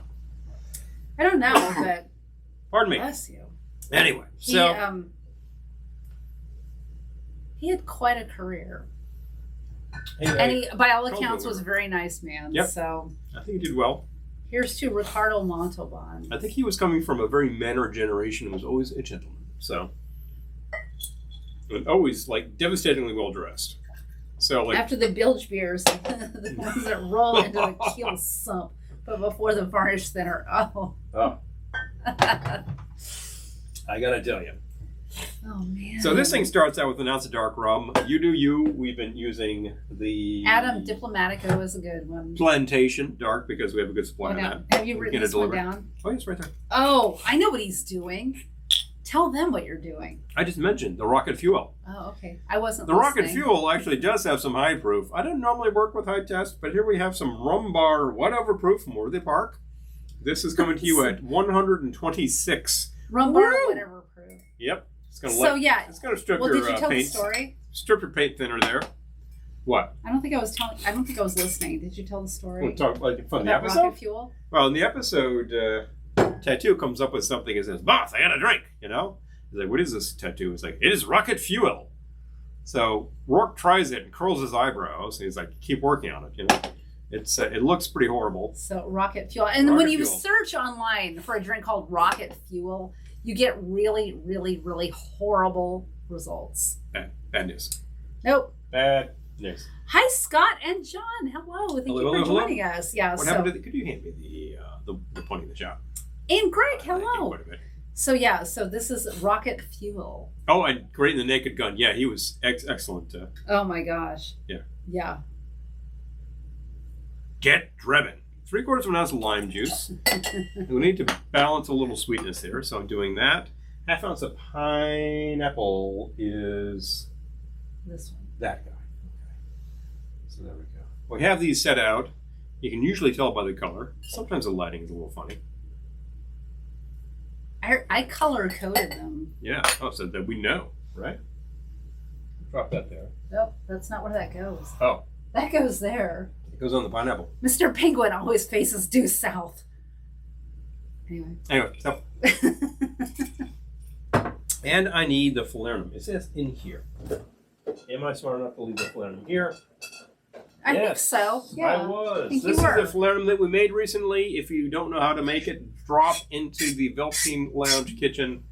don't know, but pardon me. Bless you. Anyway, he had quite a career. And he, by all accounts, was a very nice man. Yep. So I think he did well. Here's to Ricardo Montalban. I think he was coming from a very mannered generation and was always a gentleman. So, and always like devastatingly well dressed. So like after the bilge beers, the ones that roll into the keel sump, but before the varnish thinner. Oh. I gotta tell you. Oh man. So this thing starts out with an ounce of dark rum. You do you. We've been using the Adam Diplomatico is a good one. Plantation dark because we have a good supply of that. Have you written this one down? Oh, it's right there. Oh, I know what he's doing. Tell them what you're doing. I just mentioned the rocket fuel. Oh, okay. I wasn't The listening. rocket fuel actually does have some high proof. I don't normally work with high tests, but here we have some rum bar whatever proof from Worthy Park. This is coming to you at 126. Rum bar whatever proof. Yep. It's gonna it's gonna strip well, your did you tell paint. the story? Strip your paint thinner there. What? I don't think I was listening. Did you tell the story? We'll talk about from the about episode. Rocket fuel? Well, in the episode, Tattoo comes up with something and says, "Boss, I got a drink." You know. He's like, "What is this?" Tattoo is like, "It is rocket fuel." So Rourke tries it and curls his eyebrows. And he's like, "Keep working on it." You know. It looks pretty horrible. So rocket fuel, and when you search online for a drink called rocket fuel, you get really, really, really horrible results. Bad news. Nope. Bad news. Hi, Scott and John. Hello. Thank you for joining us. Yeah. What happened to could you hand me the pointing the shot? And Greg, hello. So this is rocket fuel. Oh, and Great in the Naked Gun. Yeah, he was excellent. Oh my gosh. Yeah. Yeah. Get driven. 3/4 of an ounce of lime juice. We need to balance a little sweetness here, so I'm doing that. 1/2 ounce of pineapple is this one. That guy. Okay. So there we go. We have these set out. You can usually tell by the color. Sometimes the lighting is a little funny. I color coded them. Yeah. Oh, so that we know, right? Drop that there. Nope, that's not where that goes. Oh. That goes there. It goes on the pineapple. Mr. Penguin always faces due south. Anyway, so. And I need the falernum. It says in here. Am I smart enough to leave the falernum here? I think so. Yeah. I was. This is the falernum that we made recently. If you don't know how to make it, drop into the Velveteen Lounge kitchen.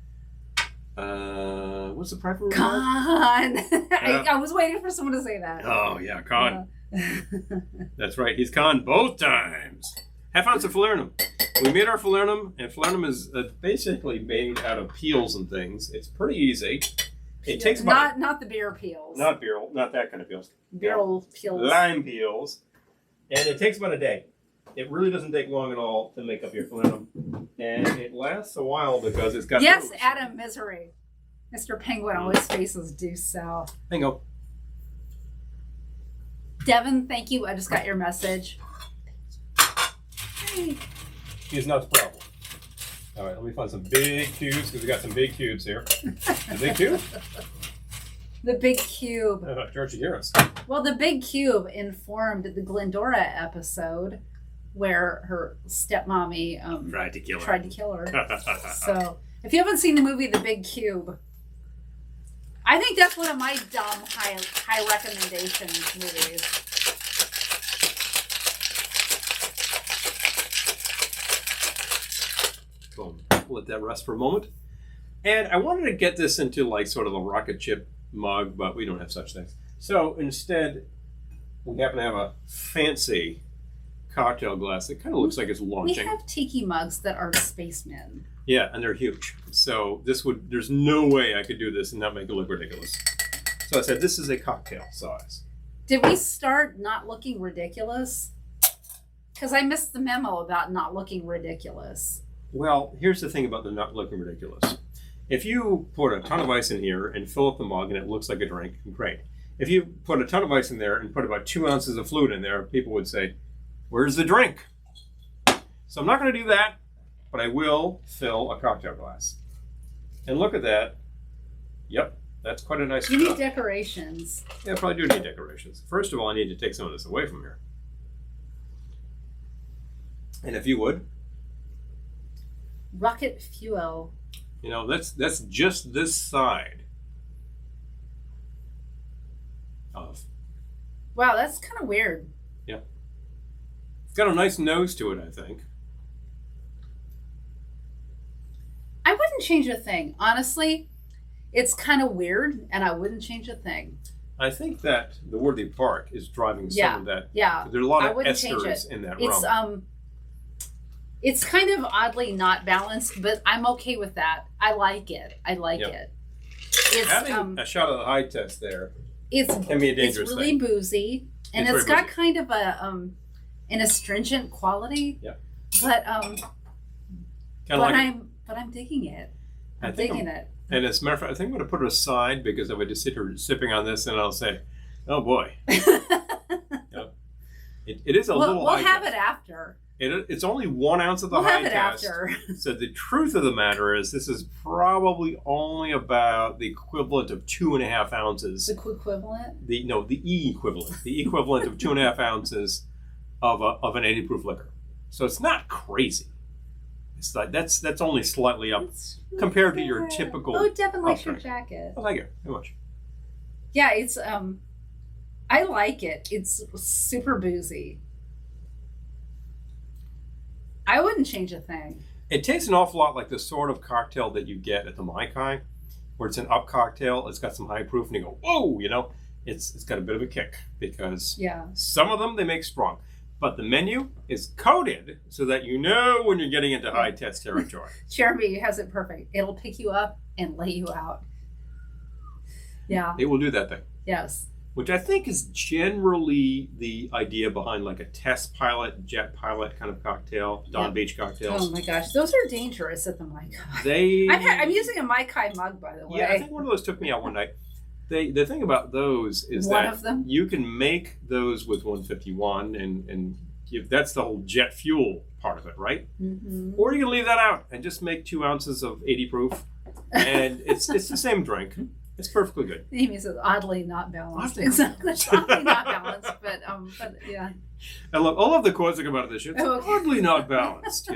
What's the proper word? Con. I was waiting for someone to say that. Oh, yeah, con. That's right. He's con both times. 1/2 ounce of falernum. We made our falernum, and falernum is basically made out of peels and things. It's pretty easy. It takes about not the beer peels. Not that kind of peels. Beer peels. Lime peels. And it takes about a day. It really doesn't take long at all to make up your falernum. And it lasts a while because it's got Yes, booze. Adam Misery. Mr. Penguin always faces due south. Bingo. Devin, thank you. I just got your message. Hey. He's not the problem. All right, let me find some big cubes because we got some big cubes here. The big cube? The big cube. George Garris. Well, the big cube informed the Glendora episode where her stepmommy tried to kill her. So, if you haven't seen the movie The Big Cube, I think that's one of my dumb high recommendation movies. Boom. Let that rest for a moment. And I wanted to get this into like sort of a rocket ship mug, but we don't have such things. So instead, we happen to have a fancy cocktail glass that kind of looks like it's launching. We have tiki mugs that are spacemen. Yeah, and they're huge. So there's no way I could do this and not make it look ridiculous. So I said, this is a cocktail size. Did we start not looking ridiculous? Because I missed the memo about not looking ridiculous. Well, here's the thing about the not looking ridiculous. If you put a ton of ice in here and fill up the mug and it looks like a drink, great. If you put a ton of ice in there and put about 2 ounces of fluid in there, people would say, where's the drink? So I'm not going to do that, but I will fill a cocktail glass. And look at that. Yep, that's quite a nice You need decorations. Yeah, I probably do need decorations. First of all, I need to take some of this away from here. And if you would. Rocket fuel. You know, that's just this side of. Wow, that's kind of weird. Yeah. It's got a nice nose to it, I think. I wouldn't change a thing. Honestly, it's kind of weird, and I wouldn't change a thing. I think that the Worthy Park is driving some of that. Yeah. There's a lot of esters in that rum. It's kind of oddly not balanced, but I'm okay with that. I like it. It's having a shot of the high test there. It can be a dangerous It's really thing. Boozy, and it's got kind of an astringent quality. Yeah. But I'm I'm digging it. I'm digging it. And as a matter of fact, I think I'm going to put it aside because if I just sit here sipping on this, and I'll say, "Oh boy." It is a little. We'll have it after. It's only 1 ounce of the high test. We'll have it after. So the truth of the matter is, this is probably only about the equivalent of 2.5 ounces. The equivalent? The equivalent. The equivalent of 2.5 ounces of an 80 proof liquor. So it's not crazy. It's like that's only slightly up compared to your typical. Oh, Devin likes your jacket. I like it very much. Yeah, it's I like it. It's super boozy. I wouldn't change a thing. It tastes an awful lot like the sort of cocktail that you get at the Mai Kai, where it's an up cocktail. It's got some high proof, and you go, whoa, it's got a bit of a kick because some of them they make strong, but the menu is coded so that you know when you're getting into high test territory. Jeremy has it perfect. It'll pick you up and lay you out. Yeah. It will do that thing. Yes. Which I think is generally the idea behind like a test pilot, jet pilot kind of cocktail, Don Beach cocktails. Oh my gosh, those are dangerous at the Mai Kai. I'm using a Mai Kai mug, by the way. Yeah, I think one of those took me out one night. The thing about those is that you can make those with 151, and that's the whole jet fuel part of it, right? Mm-hmm. Or you can leave that out and just make 2 ounces of 80 proof, and it's the same drink. It's perfectly good. He means it's oddly not balanced. Exactly. It's oddly not balanced, but yeah. I love the quotes about this shit. It's oddly not balanced,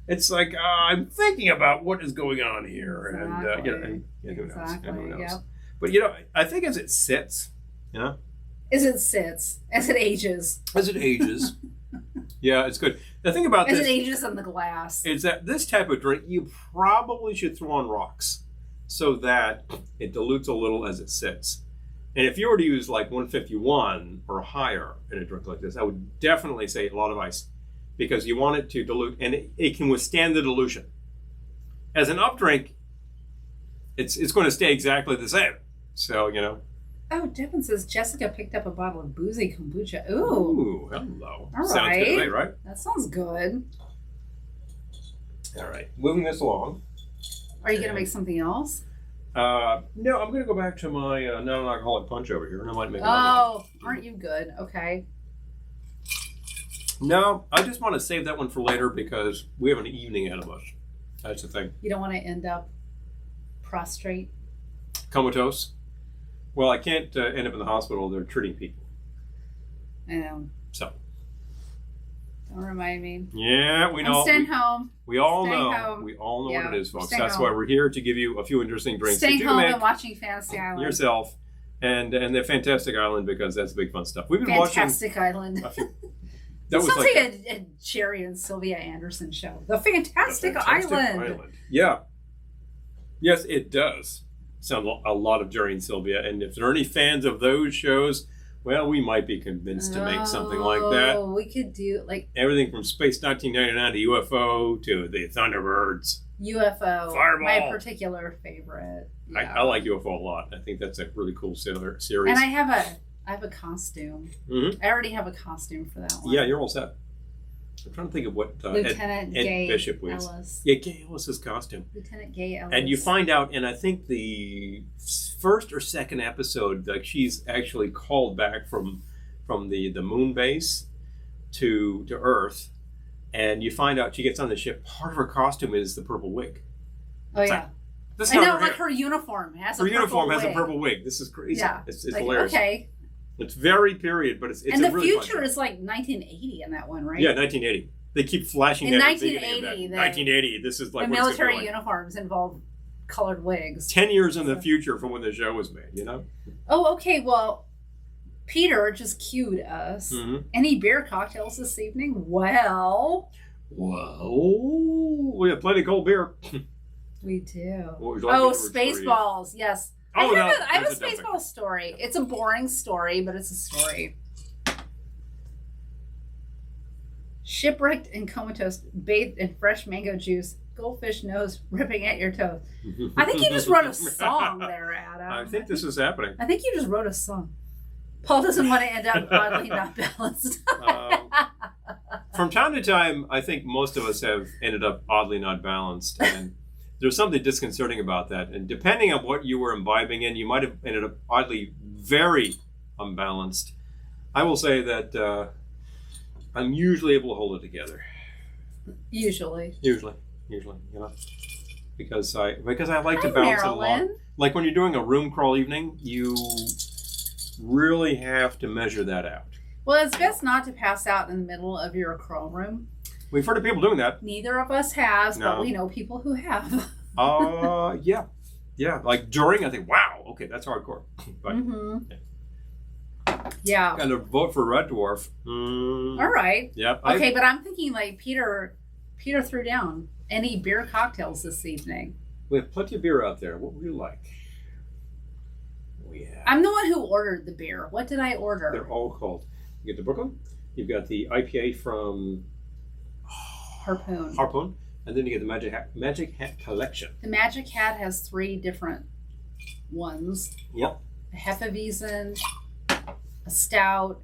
It's like, I'm thinking about what is going on here. Exactly. And who knows? Exactly. Who knows? Yep. But, I think as it sits, As it sits, as it ages. As it ages. Yeah, it's good. The thing about this. As it ages in the glass. Is that this type of drink, you probably should throw on rocks, so that it dilutes a little as it sits. And if you were to use like 151 or higher in a drink like this, I would definitely say a lot of ice, because you want it to dilute, and it can withstand the dilution. As an up drink, it's going to stay exactly the same. So, Oh, Devin says Jessica picked up a bottle of boozy kombucha. Ooh. Ooh, hello. All sounds right. Good, right? That sounds good. All right. Moving this along. Are you going to make something else? No, I'm going to go back to my non-alcoholic punch over here, and I might make another one. Aren't you good? Okay. No, I just want to save that one for later because we have an evening ahead of us. That's the thing. You don't want to end up prostrate? Comatose? Well, I can't end up in the hospital. They're treating people. I know. So. Don't remind me. Yeah, we know. I'm staying home. We all Staying know. home. We all know what it is, folks. Staying That's home. why we're here, to give you a few interesting drinks. Staying that you home make and watching Fantasy Island. yourself, and the Fantastic Island, because that's big fun stuff. We've been Fantastic watching Island. That sounds like a Jerry and Sylvia Anderson show. The Fantastic Island. Yeah. Yes, it does sound a lot of Jerry and Sylvia. And if there are any fans of those shows, well, we might be convinced to make something like that. Oh, we could do like everything from Space 1999 to UFO to the Thunderbirds. UFO. Fireball. My particular favorite. Yeah. I like UFO a lot. I think that's a really cool series. And I have a costume. Mm-hmm. I already have a costume for that one. Yeah, you're all set. I'm trying to think of what Lieutenant Gay Bishop was. Ellis. Yeah, Gay Ellis's costume. Lieutenant Gay Ellis. And you find out, and I think the first or second episode, like she's actually called back from the moon base to Earth, and you find out she gets on the ship. Part of her costume is the purple wig. Oh it's yeah. Like, I know, like her uniform has a purple wig. This is crazy. Yeah. It's like, hilarious. Okay. It's very period, but it's and a the really future is like 1980 in that one, right? Yeah, 1980. They keep flashing in that. 1980. 1980. This is like the military uniforms involve colored wigs. 10 years in the future from when the show was made. Oh, okay. Well, Peter just cued us. Mm-hmm. Any beer cocktails this evening? Well, we have plenty of cold beer. We do. Spaceballs. Yes. Oh, I have a Spaceballs story. It's a boring story, but it's a story. Shipwrecked and comatose, bathed in fresh mango juice, goldfish nose ripping at your toes. I think you just wrote a song there, Adam. I think this is happening. I think you just wrote a song. Paul doesn't want to end up oddly not balanced. From time to time, I think most of us have ended up oddly not balanced. And there's something disconcerting about that. And depending on what you were imbibing in, you might have ended up oddly very unbalanced. I will say that I'm usually able to hold it together. Usually, because I like to bounce it along. Like when you're doing a room crawl evening, you really have to measure that out. Well, it's best not to pass out in the middle of your crawl room. We've heard of people doing that. Neither of us has, but we know people who have. Yeah. Like during, I think, wow, okay, that's hardcore. But, yeah. Kind of vote for Red Dwarf. All right. Yeah. Okay, but I'm thinking like Peter threw down any beer cocktails this evening. We have plenty of beer out there. What would you like? I'm the one who ordered the beer. What did I order? They're all called. You get the Brooklyn. You've got the IPA from Harpoon. And then you get the Magic Hat Collection. The Magic Hat has 3 different ones. Yep. A Hefeweizen, a Stout.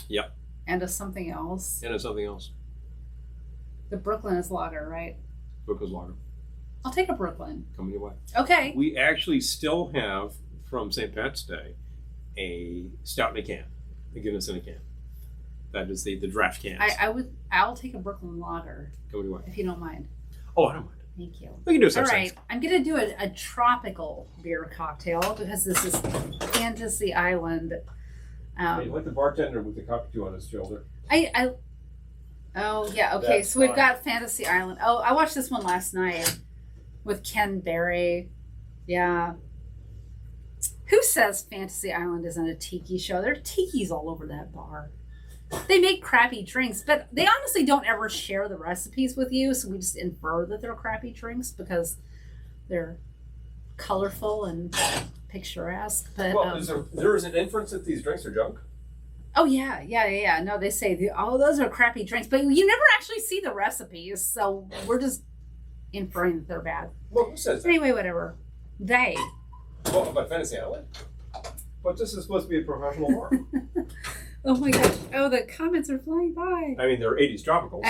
Yep. And a something else. The Brooklyn is lager, right? Brooklyn's lager. I'll take a Brooklyn. Coming your way. Okay. We actually still have, from St. Pat's Day, a Stout in a can. A Guinness in a can. That is the draft cans. I'll take a Brooklyn lager. Coming your way. If you don't mind. Oh, I don't mind. Thank you. We can do some. All right. I'm going to do a tropical beer cocktail because this is Fantasy Island. Hey, like the bartender with the cockatoo on his shoulder. Oh, yeah. Okay. That's so we've got Fantasy Island. Oh, I watched this one last night with Ken Berry. Yeah. Who says Fantasy Island isn't a tiki show? There are tikis all over that bar. They make crappy drinks, but they honestly don't ever share the recipes with you, so we just infer that they're crappy drinks because they're colorful and picturesque. But well, there is an inference that these drinks are junk? Oh, yeah. No, they say, those are crappy drinks, but you never actually see the recipes, so we're just inferring that they're bad. Well, who says that? Anyway, whatever. They. Well, about Fantasy Island? But this is supposed to be a professional bar. Oh my gosh. Oh, the comments are flying by. I mean, they're 80s tropicals.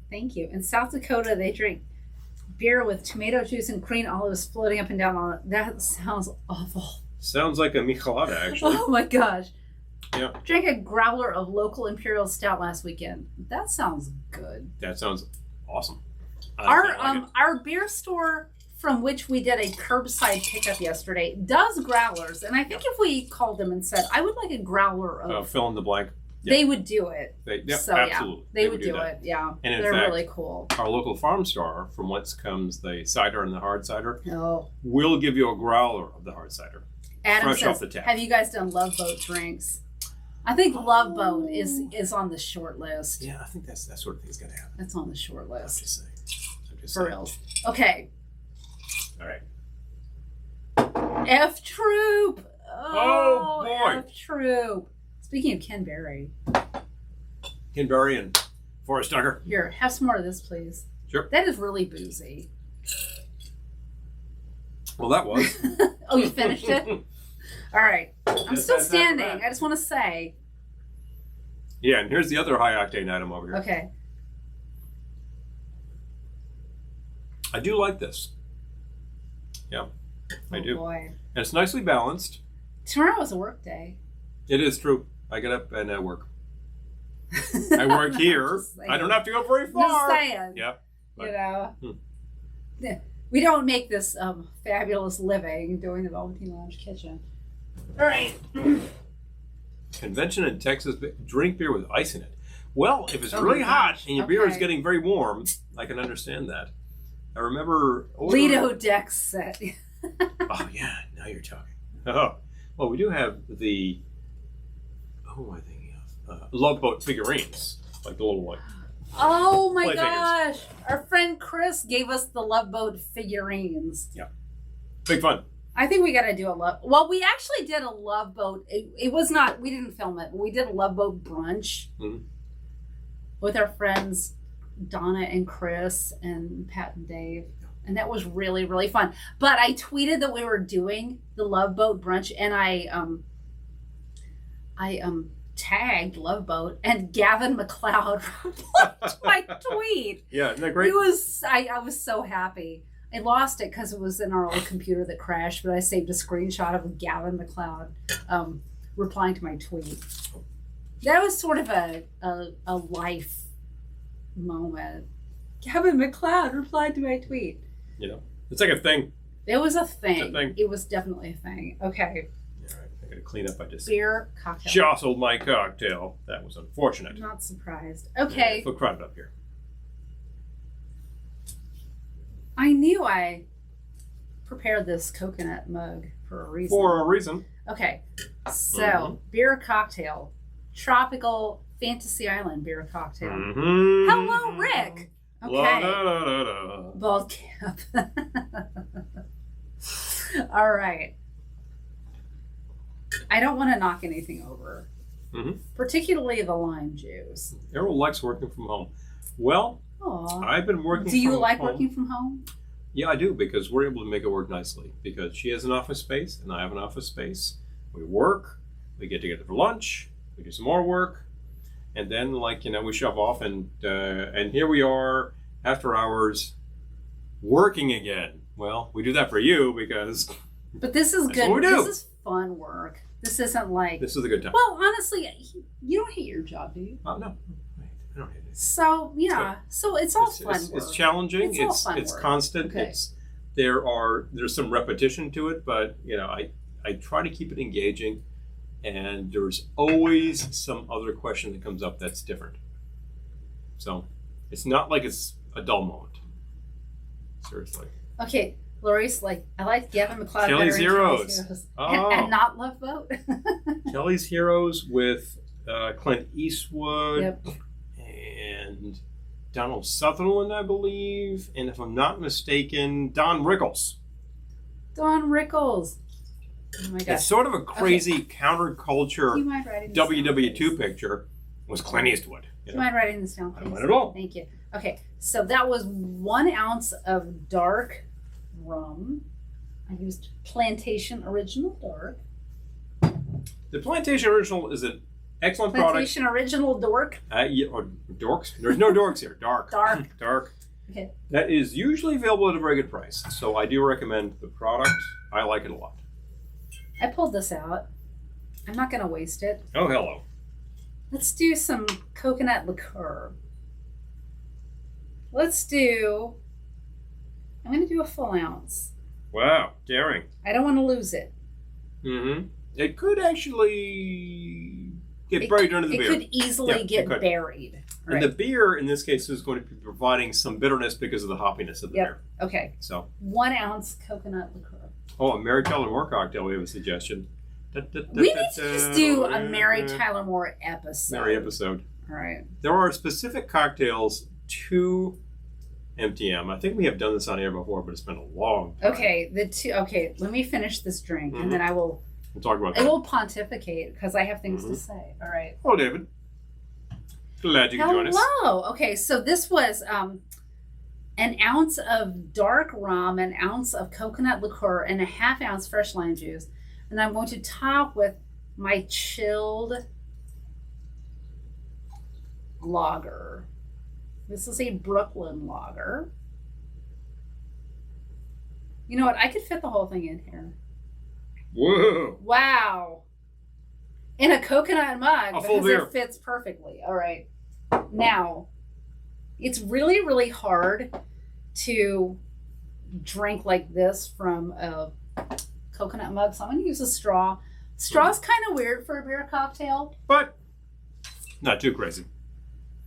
Thank you. In South Dakota, they drink beer with tomato juice and green olives floating up and down on it. That sounds awful. Sounds like a michelada, actually. Oh my gosh. Yeah. Drank a growler of local imperial stout last weekend. That sounds good. That sounds awesome. Our beer store from which we did a curbside pickup yesterday does growlers, and I think if we called them and said, I would like a growler of fill in the blank, they would do it. Absolutely. Yeah, they would do it. Yeah, and in they're fact, really cool. Our local farm store, from whence comes the cider and the hard cider, Oh, will give you a growler of the hard cider, Adam fresh says, off the tap. Have you guys done Love Boat drinks? I think Love Boat is on the short list. Yeah, I think that sort of thing's gonna happen. That's on the short list. I'm just For saying. reals. Okay. All right. F Troop. Oh boy. F Troop. Speaking of Ken Berry. Ken Berry and Forrest Tucker. Here, have some more of this, please. Sure. That is really boozy. Well, that was. Oh, you finished it? All right. I'm still standing. I just want to say. Yeah, and here's the other high octane item over here. Okay. I do like this. Yeah, I do. Boy. And it's nicely balanced. Tomorrow is a work day. It is true. I get up and I work. I work here. I don't have to go very far. Just saying. Yeah. But, you know. We don't make this fabulous living doing the Velveteen Lounge kitchen. All right. Convention in Texas, drink beer with ice in it. Well, if it's really hot and your beer is getting very warm, I can understand that. I remember... Lido Dex set. Oh, yeah. Now you're talking. Oh. Well, we do have the... Who am I thinking of? Love Boat figurines. Like the little, Oh my play gosh. Our friend Chris gave us the Love Boat figurines. Yeah. Big fun. I think we got to do a love... Well, we actually did a Love Boat. It was not... We didn't film it. But we did a Love Boat brunch with our friends Donna and Chris and Pat and Dave. And that was really, really fun. But I tweeted that we were doing the Love Boat brunch, and I tagged Love Boat, and Gavin McLeod replied to my tweet. Yeah, isn't that great? I was so happy. I lost it because it was in our old computer that crashed, but I saved a screenshot of Gavin McLeod replying to my tweet. That was sort of a life moment. Gavin McLeod replied to my tweet. It's like a thing. It was a thing. It's a thing. It was definitely a thing. Okay. All right, I got to clean up. I just Beer cocktail. jostled my cocktail. That was unfortunate. I'm not surprised. Okay. Yeah, crowd it up here. I knew I prepared this coconut mug for a reason. For a reason. Okay. So, beer cocktail. Tropical Fantasy Island beer cocktail. Mm-hmm. Hello, Rick. Okay. La-da-da-da-da. Bald cap. All right. I don't want to knock anything over. Mm-hmm. Particularly the lime juice. Errol likes working from home. Well, Aww. I've been working from home. Do you like working from home? Yeah, I do, because we're able to make it work nicely. Because she has an office space, and I have an office space. We work, we get together for lunch, we do some more work, and then, we shove off, and here we are, after hours, working again. Well, we do that for you, because... But this is that's good. what we do. This is fun work. This isn't like... This is a good time. Well, honestly, you don't hate your job, do you? Oh, no. I don't hate it. So, yeah. So it's all fun work. It's challenging. It's all fun It's work. constant. Okay. There's some repetition to it, but I try to keep it engaging, and there's always some other question that comes up that's different. So it's not like it's a dull moment. Seriously. Okay, Lori's like, I like Gavin McLeod Kelly's better than Heroes. Kelly's Oh. and not Love Boat. Kelly's Heroes with Clint Eastwood. Yep. And Donald Sutherland, I believe, and if I'm not mistaken, Don Rickles. Don Rickles. Oh my gosh. It's sort of a crazy Do you counterculture mind writing this down, WW2 please? picture was Clint Eastwood. Do you mind writing this down, I please? don't mind at all. Thank you. Okay, so that was 1 ounce of dark rum. I used Plantation Original Dark. The Plantation Original is an excellent product. Plantation Original Dork. Or dorks? There's no dorks here. Dark. Dark. Dark. Okay. That is usually available at a very good price. So I do recommend the product. I like it a lot. I pulled this out. I'm not going to waste it. Oh, hello. Let's do some coconut liqueur. I'm going to do a full ounce. Wow. Daring. I don't want to lose it. Mm-hmm. It could actually get buried under the beer. It could easily get buried. Right. And the beer, in this case, is going to be providing some bitterness because of the hoppiness of the beer. Okay. So 1 ounce coconut liqueur. Oh, a Mary Tyler Moore cocktail, we have a suggestion. We need to just do a Mary Tyler Moore episode. Mary episode. All right. There are specific cocktails to MTM. I think we have done this on air before, but it's been a long time. Okay, let me finish this drink, and then We'll talk about that. I will pontificate because I have things to say. All right. Hello, David. Glad you could join us. Hello. Okay, so this was an ounce of dark rum, an ounce of coconut liqueur, and a ½ ounce fresh lime juice. And I'm going to top with my chilled lager. This is a Brooklyn lager. You know what? I could fit the whole thing in here. Whoa. Wow. In a coconut mug. A full because beer. it fits perfectly. All right. Now, it's really, really hard to drink like this from a coconut mug, so I'm going to use a straw. Straw's kind of weird for a beer cocktail. But not too crazy.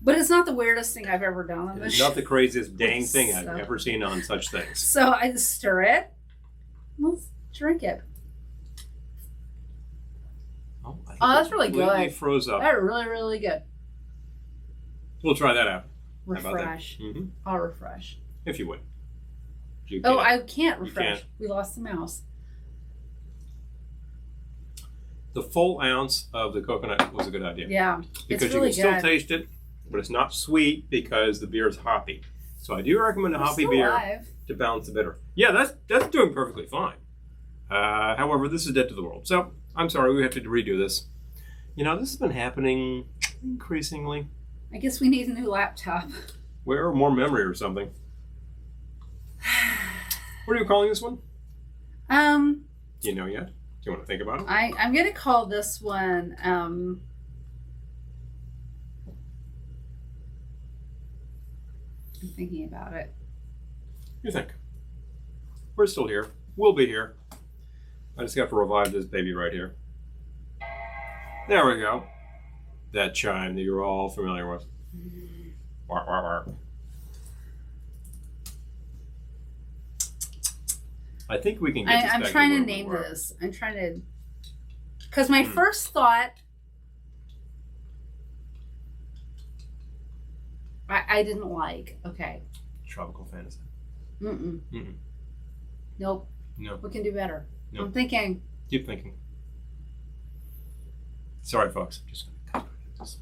But it's not the weirdest thing I've ever done on this It's not the craziest dang thing So- I've ever seen on such things. So I just stir it. Let's drink it. Oh, I think Oh, that's it really completely good. Froze up. That's really, really good. We'll try that out. How about that? Refresh. Mm-hmm. I'll refresh. If you would. You Oh, can. I can't refresh. can't. We lost the mouse. The full ounce of the coconut was a good idea. Yeah. Because it's really you can good. still taste it, but it's not sweet because the beer is hoppy. So I do recommend a We're hoppy still beer alive. to balance the bitter. Yeah, that's doing perfectly fine. However, this is dead to the world. So I'm sorry we have to redo this. You know, this has been happening increasingly. I guess we need a new laptop. Where more memory or something. What are you calling this one? Do you know yet? Do you want to think about it? I'm going to call this one. I'm thinking about it. You think? We're still here. We'll be here. I just got to revive this baby right here. There we go. That chime that you're all familiar with. Wah, wah, wah. I think we can get this I'm back trying to to where name we were. this. I'm trying to... Because my first thought... I didn't like. Okay. Tropical fantasy. Mm-mm. Mm-mm. Nope. No. We can do better. No. I'm thinking. Keep thinking. Sorry, folks. I'm just going to cut this.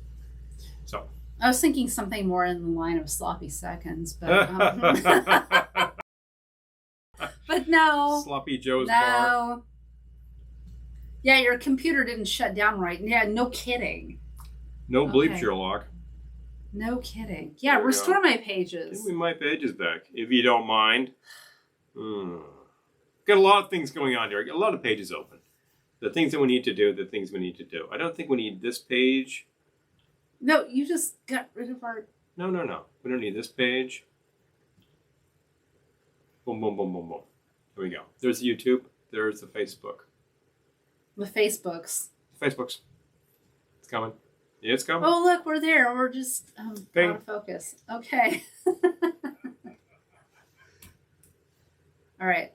So. I was thinking something more in the line of sloppy seconds, but but no. Sloppy Joe's bar. No. Yeah, your computer didn't shut down right. Yeah, no kidding. No bleep, Okay. Sherlock. No kidding. Yeah, There we restore go. my pages. Give me my pages back, if you don't mind. Got a lot of things going on here. Got a lot of pages open. The things that we need to do, the things we need to do. I don't think we need this page. No, you just got rid of our... No. We don't need this page. Boom, boom, boom, boom, boom. There we go. There's YouTube. There's the Facebook. The Facebooks. Facebook's. It's coming. Yeah, it's coming. Oh, look, we're there. We're just Bing. out of focus. Okay. All right.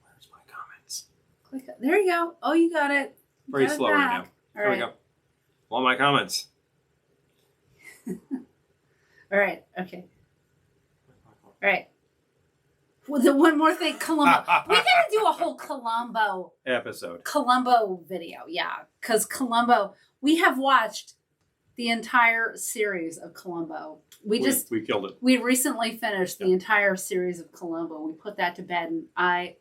Where's my comments? Click. There you go. Oh, you got it. You Very got it slow right now. back. There we go. All my comments. All right. Okay. All right. Well, the one more thing, Columbo. We gotta do a whole Columbo video, yeah, because Columbo. We have watched the entire series of Columbo. We killed it. We recently finished the entire series of Columbo. We put that to bed, and I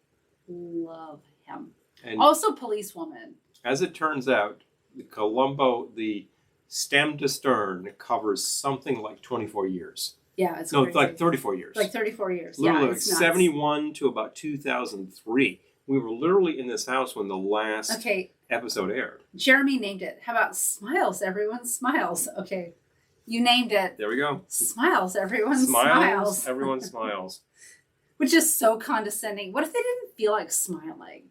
love him. And also, Policewoman. as it turns out, the Columbo, the stem to stern, covers something like 24 years. Yeah, it's No, crazy. like 34 years. Like 34 years. Literally, Yeah, like it's nuts. 71 to about 2003. We were literally in this house when the last episode aired. Jeremy named it. How about Smiles? Everyone smiles. Okay. You named it. There we go. Smiles. Everyone smiles. Everyone smiles. Which is so condescending. What if they didn't feel like smiling?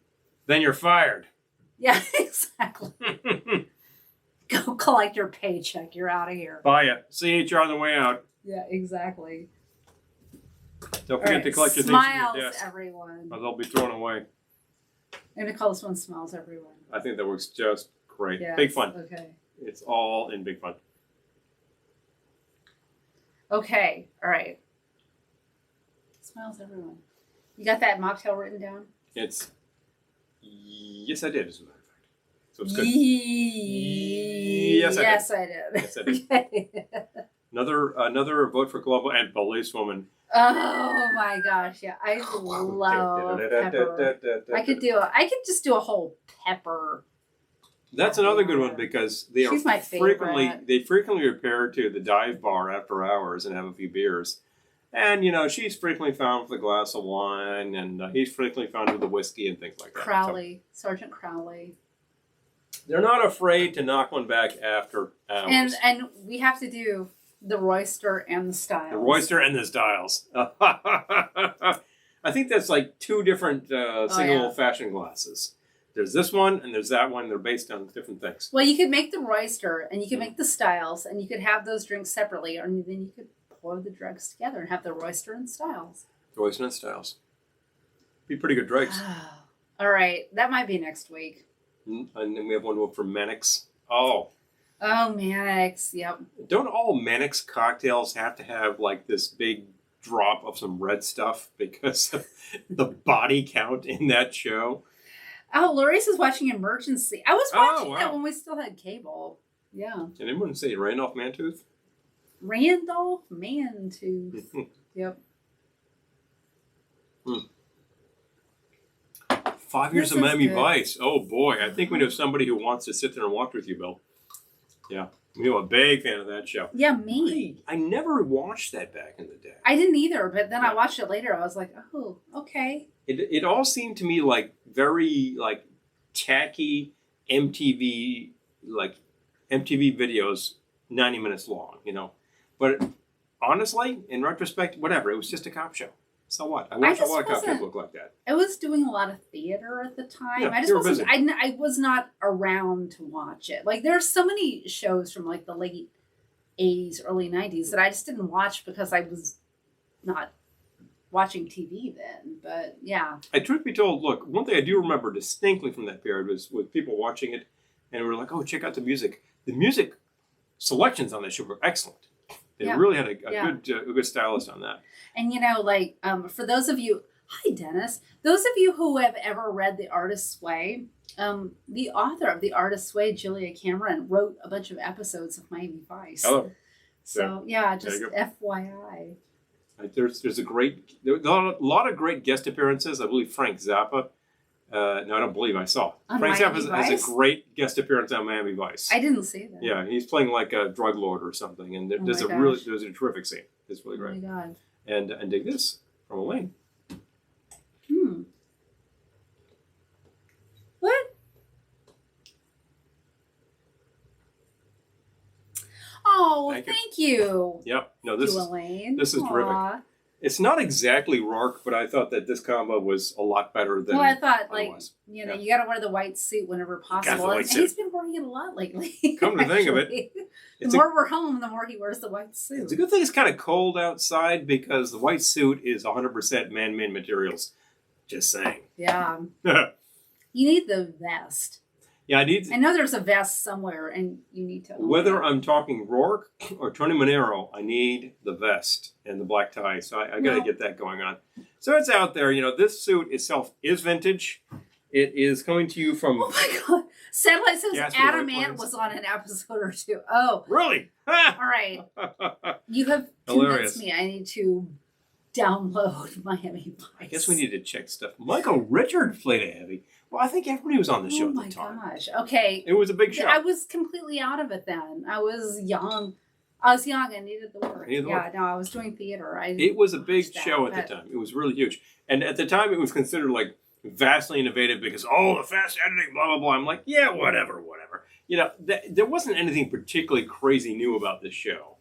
Then you're fired. Yeah, exactly. Go collect your paycheck. You're out of here. Buy it. CHR on the way out. Yeah, exactly. Don't forget to collect your Smiles, things from your desk. everyone. Or they'll be thrown away. I'm going to call this one Smiles, everyone. I think that works just great. Yeah, Big fun. Okay. It's all in big fun. Okay. All right. Smiles, everyone. You got that mocktail written down? It's... Yes, I did, as a matter of fact. So it's good. Yes, I did. Yes, I did. Okay. Another vote for Columbo and Policewoman. Oh my gosh, yeah. I love Pepper. I could just do a whole Pepper. That's another good one because they She's my frequently repair to the dive bar after hours and have a few beers. And, she's frequently found with a glass of wine, and he's frequently found with a whiskey and things like that. Crowley, Sergeant Crowley. They're not afraid to knock one back after hours. And we have to do the Royster and the Styles. The Royster and the Styles. I think that's like two different single fashion glasses. There's this one and there's that one. They're based on different things. Well, you could make the Royster and you could make the Styles and you could have those drinks separately, or then you could pour the drugs together and have the Royster and Styles. Royster and Styles. Be pretty good drinks. All right. That might be next week. And then we have one for Mannix. Oh, Mannix. Yep. Don't all Mannix cocktails have to have like this big drop of some red stuff because of the body count in that show? Oh, Lori's is watching Emergency. I was watching that when we still had cable. Yeah. Can anyone say Randolph Mantooth? Randolph Mantooth. Yep. 5 years of Miami Vice. Oh boy, I think we know somebody who wants to sit there and watch with you, Bill. Yeah. You know, a big fan of that show. Yeah, me. I never watched that back in the day. I didn't either, but then I watched it later. I was like, oh, okay. It all seemed to me like very like tacky MTV videos, 90 minutes long, you know. But honestly, in retrospect, whatever. It was just a cop show. So what? I watched a lot of cop shows look like that. I was doing a lot of theater at the time. Yeah, I just wasn't. I was not around to watch it. Like there's so many shows from like the late 80s, early 90s that I just didn't watch because I was not watching TV then. But yeah. Truth be told, look, one thing I do remember distinctly from that period was with people watching it, and we were like, "Oh, check out the music." The music selections on that show were excellent. They really had a good stylist on that. And you know, like for those of you, hi Dennis, those of you who have ever read The Artist's Way, the author of The Artist's Way, Julia Cameron, wrote a bunch of episodes of Miami Vice. Hello. So yeah, just FYI. There's a lot of great guest appearances. I believe Frank Zappa. No, I don't believe I saw. Frank Zappa has a great guest appearance on Miami Vice. I didn't see that. Yeah, he's playing like a drug lord or something, and there's a terrific scene. It's really great. Oh my God. And dig this from Elaine. What? Oh, thank you. Yep. No, this is terrific. It's not exactly Rourke, but I thought that this combo was a lot better than. Well, I thought you know, you got to wear the white suit whenever possible. And he's been wearing it a lot lately. Come to think of it, the more we're home, the more he wears the white suit. It's a good thing it's kind of cold outside because the white suit is 100% man-made materials. Just saying. Yeah. You need the vest. Yeah, I know there's a vest somewhere, and you need to. Whether I'm talking Rourke or Tony Manero, I need the vest and the black tie. So I got to get that going on. So it's out there. You know, this suit itself is vintage. It is coming to you from. Oh my God! Satellite says Adam Ant was on an episode or two. Oh, really? All right. You have convinced me. I need to download Miami Vice. I guess we need to check stuff. Michael Richard played a heavy. Well, I think everybody was on the show at the time. Oh my gosh. Okay. It was a big show. I was completely out of it then. I was young. I needed the work. No, I was doing theater. It was a big show at the time. It was really huge. And at the time, it was considered like vastly innovative because, the fast editing, blah, blah, blah. I'm like, yeah, whatever. You know, there wasn't anything particularly crazy new about this show.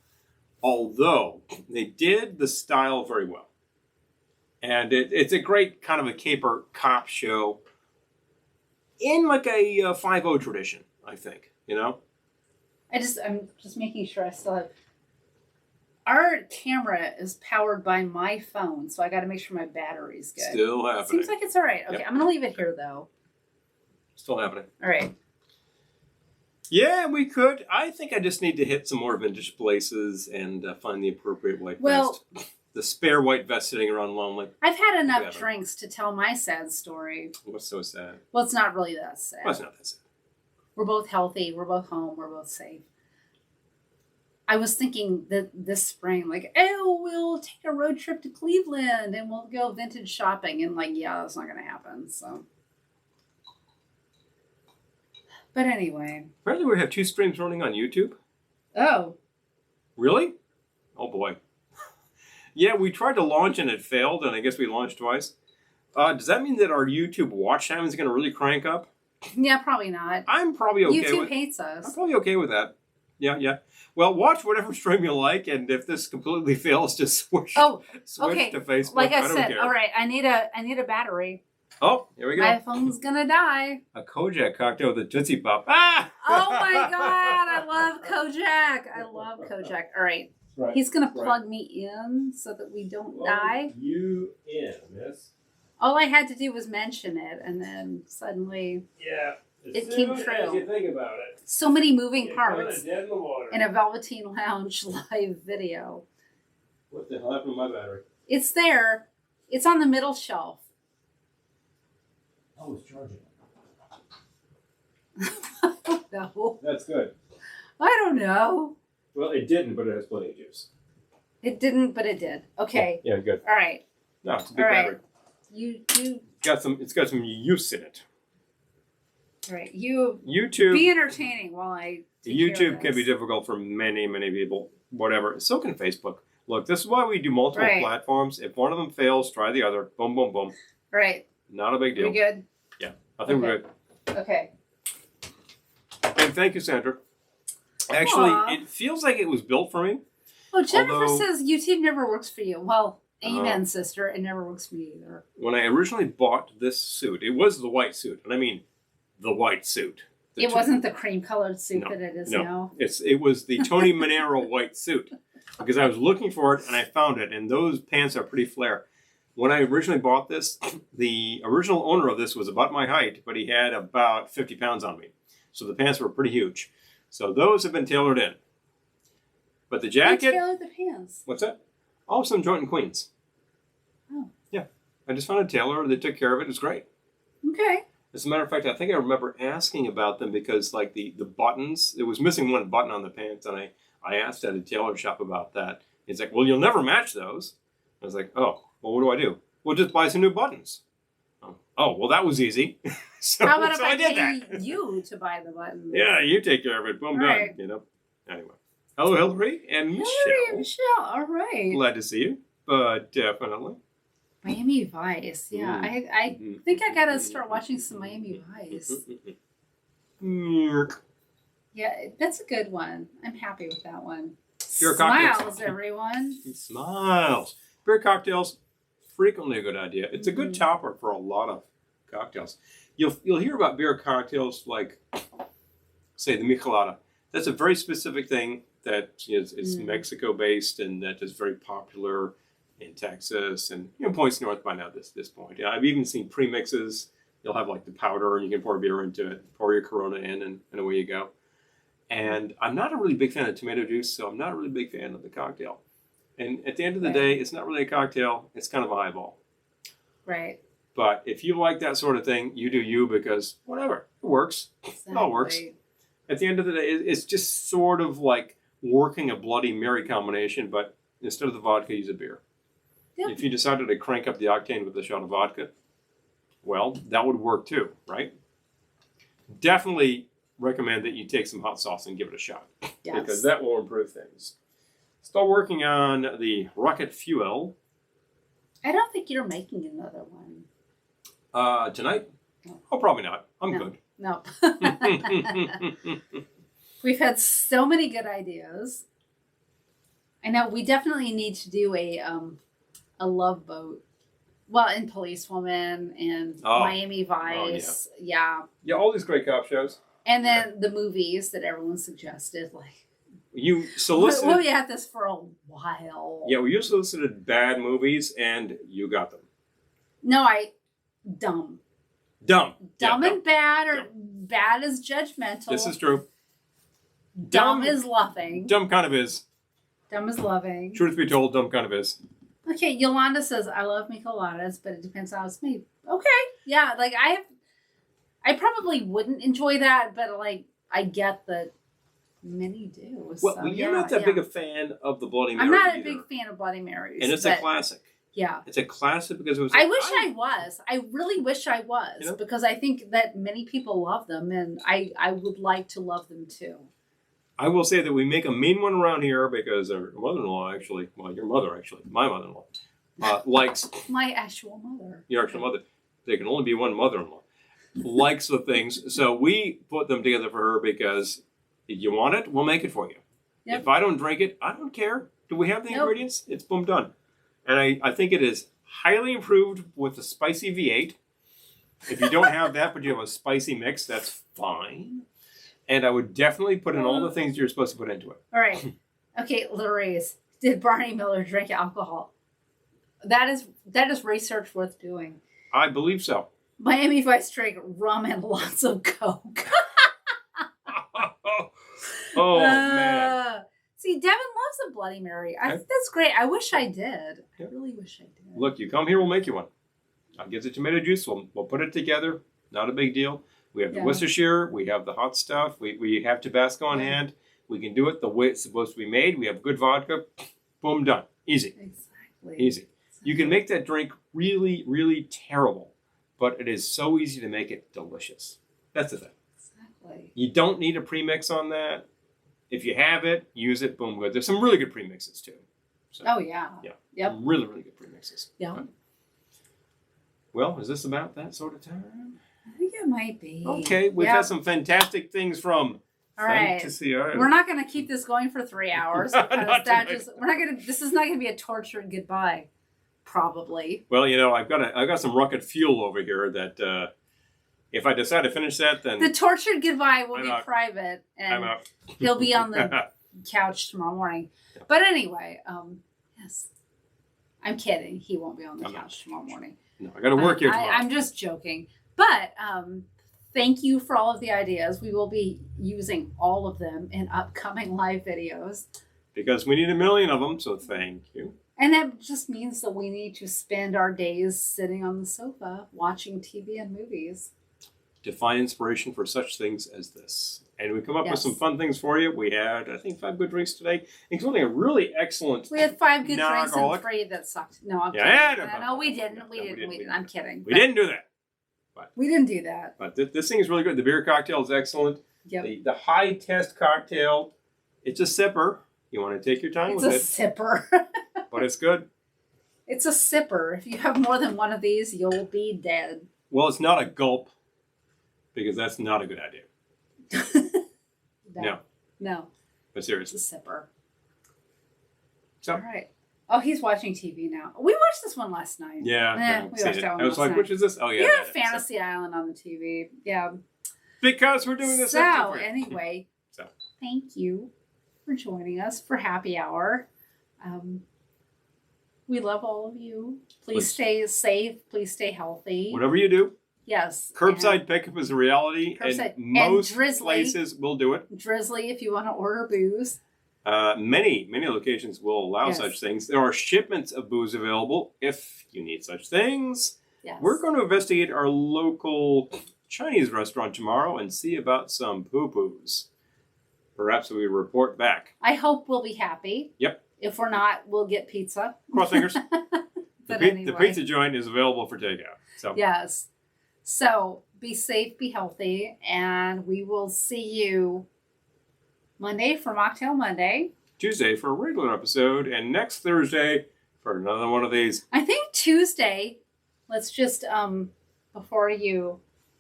Although, they did the style very well. And it's a great kind of a caper cop show. In like a 5-0 tradition, I think, you know? I'm just making sure I still have... Our camera is powered by my phone, so I got to make sure my battery's good. Still happening. Seems like it's all right. Okay, I'm going to leave it here, though. Still happening. All right. Yeah, we could. I think I just need to hit some more vintage places and find the appropriate white vest. The spare white vest sitting around lonely. I've had enough drinks to tell my sad story. What's so sad? Well, it's not really that sad. Well, it's not that sad. We're both healthy. We're both home. We're both safe. I was thinking that this spring, like, we'll take a road trip to Cleveland and we'll go vintage shopping. And like, that's not going to happen. So. But anyway. Apparently we have 2 streams running on YouTube. Oh. Really? Oh, boy. Yeah, we tried to launch and it failed, and I guess we launched twice. Does that mean that our YouTube watch time is going to really crank up? Yeah, probably not. I'm probably okay YouTube hates us. I'm probably okay with that. Yeah. Well, watch whatever stream you like, and if this completely fails, just switch to Facebook. Like I said, all right, I need a battery. Oh, here we go. My phone's gonna die. A Kojak cocktail with a Tootsie Pop. Ah! Oh my God, I love Kojak. All right. Right. He's going to plug me in so that we don't die. You in, miss. All I had to do was mention it, and then suddenly it came true. As you think about it. So many moving parts in a Velveteen Lounge live video. What the hell happened to my battery? It's there. It's on the middle shelf. Oh, it's charging. I don't know. That's good. I don't know. Well, it didn't, but it has plenty of juice. It didn't, but it did. Okay. Yeah, good. All right. No, it's a good battery. You it's got some use in it. right. You YouTube. be entertaining while I take care of YouTube can this. be difficult for many, many people. Whatever. So can Facebook. Look, this is why we do multiple platforms. If one of them fails, try the other. Boom, boom, boom. Right. Not a big deal. We good? Yeah, I think we're good. Okay. And thank you, Sandra. Actually, it feels like it was built for me. Well, Jennifer says YouTube never works for you. Well, amen, sister. It never works for me either. When I originally bought this suit, it was the white suit. And I mean the white suit. It wasn't the cream-colored suit that it is now. It was the Tony Manero white suit. Because I was looking for it and I found it. And those pants are pretty flare. When I originally bought this, the original owner of this was about my height, but he had about 50 pounds on me. So the pants were pretty huge. So those have been tailored in. But the jacket... Who tailored the pants? What's that? Oh, some Joint and Queens. Oh. Yeah. I just found a tailor that took care of it. It's great. Okay. As a matter of fact, I think I remember asking about them because like the buttons, it was missing one button on the pants, and I asked at a tailor shop about that. He's like, well, you'll never match those. I was like, oh, well, what do? Well, just buy some new buttons. Oh, well, that was easy. so how about if I did pay that. you to buy the buttons? Yeah, you take care of it. Boom, done. You know. Anyway. Hello, Hillary and Michelle. Hillary and Michelle, all right. Glad to see you, but definitely. Miami Vice, yeah. I think I gotta start watching some Miami Vice. Yeah, that's a good one. I'm happy with that one. Beer Smiles, cocktails. everyone. Smiles. Beer cocktails, frequently a good idea. It's a good topper for a lot of cocktails. You'll hear about beer cocktails like, say, the Michelada. That's a very specific thing that is Mexico-based and that is very popular in Texas and points north by now at this point. Yeah, I've even seen premixes. You'll have like the powder and you can pour beer into it, pour your Corona in, and away you go. And I'm not a really big fan of tomato juice, so I'm not a really big fan of the cocktail. And at the end of the day, it's not really a cocktail. It's kind of a highball. Right. But if you like that sort of thing, you do you because whatever. It works. Exactly. It all works. At the end of the day, it's just sort of like working a Bloody Mary combination, but instead of the vodka, use a beer. Yep. If you decided to crank up the octane with a shot of vodka, well, that would work too, right? Definitely recommend that you take some hot sauce and give it a shot. Yes. Because that will improve things. Still working on the rocket fuel. I don't think you're making another one. Tonight? No. Oh, probably not. I'm good. No. We've had so many good ideas. I know we definitely need to do a love boat. Well, and Policewoman and Miami Vice. Oh, yeah, all these great cop shows. And then the movies that everyone suggested, like you solicited. Well, we had this for a while. Yeah, well, you solicited bad movies, and you got them. No, dumb and bad, or bad is judgmental. This is true. Dumb is loving. Dumb kind of is. Dumb is loving. Truth be told, dumb kind of is. Okay, Yolanda says, I love micheladas, but it depends how it's made. Okay, yeah, like I probably wouldn't enjoy that, but like I get that many do. Well, so, you're not that big a fan of the Bloody Mary. I'm not either. a big fan of Bloody Marys. And it's a classic. Yeah. It's a classic because it was... I wish I was. I really wish I was. Because I think that many people love them, and I would like to love them too. I will say that we make a mean one around here because our mother-in-law actually, well, your mother actually, my mother-in-law, likes... My actual mother. Your actual mother. There can only be one mother-in-law. Likes the things. So we put them together for her because if you want it, we'll make it for you. Yep. If I don't drink it, I don't care. Do we have the ingredients? It's boom done. And I think it is highly improved with the spicy V8. If you don't have that, but you have a spicy mix, that's fine. And I would definitely put in all the things you're supposed to put into it. All right. Okay, Lorraine, did Barney Miller drink alcohol? That is research worth doing. I believe so. Miami Vice drank rum and lots of Coke. Man. See, Devin loves a Bloody Mary. That's great. I wish I did. I really wish I did. Look, you come here, we'll make you one. I'll get the tomato juice. We'll put it together. Not a big deal. We have the Worcestershire. We have the hot stuff. We have Tabasco on hand. We can do it the way it's supposed to be made. We have good vodka. Boom, done. Easy. Exactly. Easy. You can make that drink really, really terrible, but it is so easy to make it delicious. That's the thing. Exactly. You don't need a premix on that. If you have it, use it. Boom, good. There's some really good premixes too. So, oh yeah. Yeah. Yep. Some really, really good premixes. Yeah. Right. Well, is this about that sort of time? I think it might be. Okay, we've had some fantastic things from All right. Fantasy Island. We're not going to keep this going for 3 hours because this is not going to be a tortured goodbye, probably. Well, I've got some rocket fuel over here that if I decide to finish that, then The tortured goodbye will I'm be out. private, I'm and out. he'll be on the couch tomorrow morning. But anyway, yes, I'm kidding. He won't be on the couch tomorrow morning. No, I got to work here tomorrow. I'm just joking. But thank you for all of the ideas. We will be using all of them in upcoming live videos. Because we need 1 million of them, so thank you. And that just means that we need to spend our days sitting on the sofa watching TV and movies. To find inspiration for such things as this. And we come up with Yes. some fun things for you. We had, I think, 5 good drinks today, including a really excellent... We had 5 good drinks and non-alcoholic. 3 that sucked. No, I'm Yeah, kidding. No, we didn't. We didn't. I'm kidding. We didn't do that. We didn't do that. But this thing is really good. The beer cocktail is excellent. Yep. The high test cocktail, it's a sipper. You want to take your time It's with a it, sipper. but it's good. It's a sipper. If you have more than one of these, you'll be dead. Well, it's not a gulp, because that's not a good idea. No. No. But It's seriously. a sipper. So, All right. Oh, he's watching TV now. We watched this one last night. yeah. We watched that one I was last like, night. which is this? Oh, yeah. Yeah, that is. Fantasy Island on the TV. Yeah. Because we're doing this So, episode for you. anyway, So. thank you for joining us for happy hour. We love all of you. Please stay safe. Please stay healthy. Whatever you do, Yes. curbside pickup is a reality, Curbside- and most and Drizzly. places will do it. And Drizzly, if you want to order booze. Many locations will allow Yes. such things. There are shipments of booze available if you need such things. Yes. We're going to investigate our local Chinese restaurant tomorrow and see about some poo-poos. Perhaps we report back. I hope we'll be happy. Yep. If we're not, we'll get pizza. Cross fingers. But The anyway. pizza joint is available for takeout. So Yes. So be safe, be healthy, and we will see you Monday for Mocktail Monday. Tuesday for a regular episode, and next Thursday for another one of these I think Tuesday, let's just, before you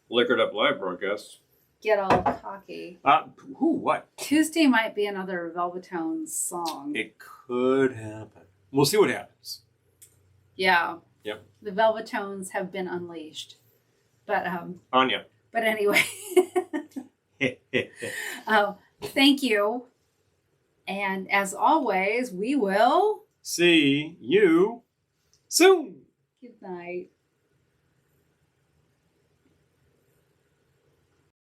liquored up live broadcasts. get all cocky, What? Tuesday might be another Velveteen song. It could happen. We'll see what happens. Yeah. Yep. The Velvetones have been unleashed. But Anya. but anyway. Thank you. And as always, we will See you soon. good night.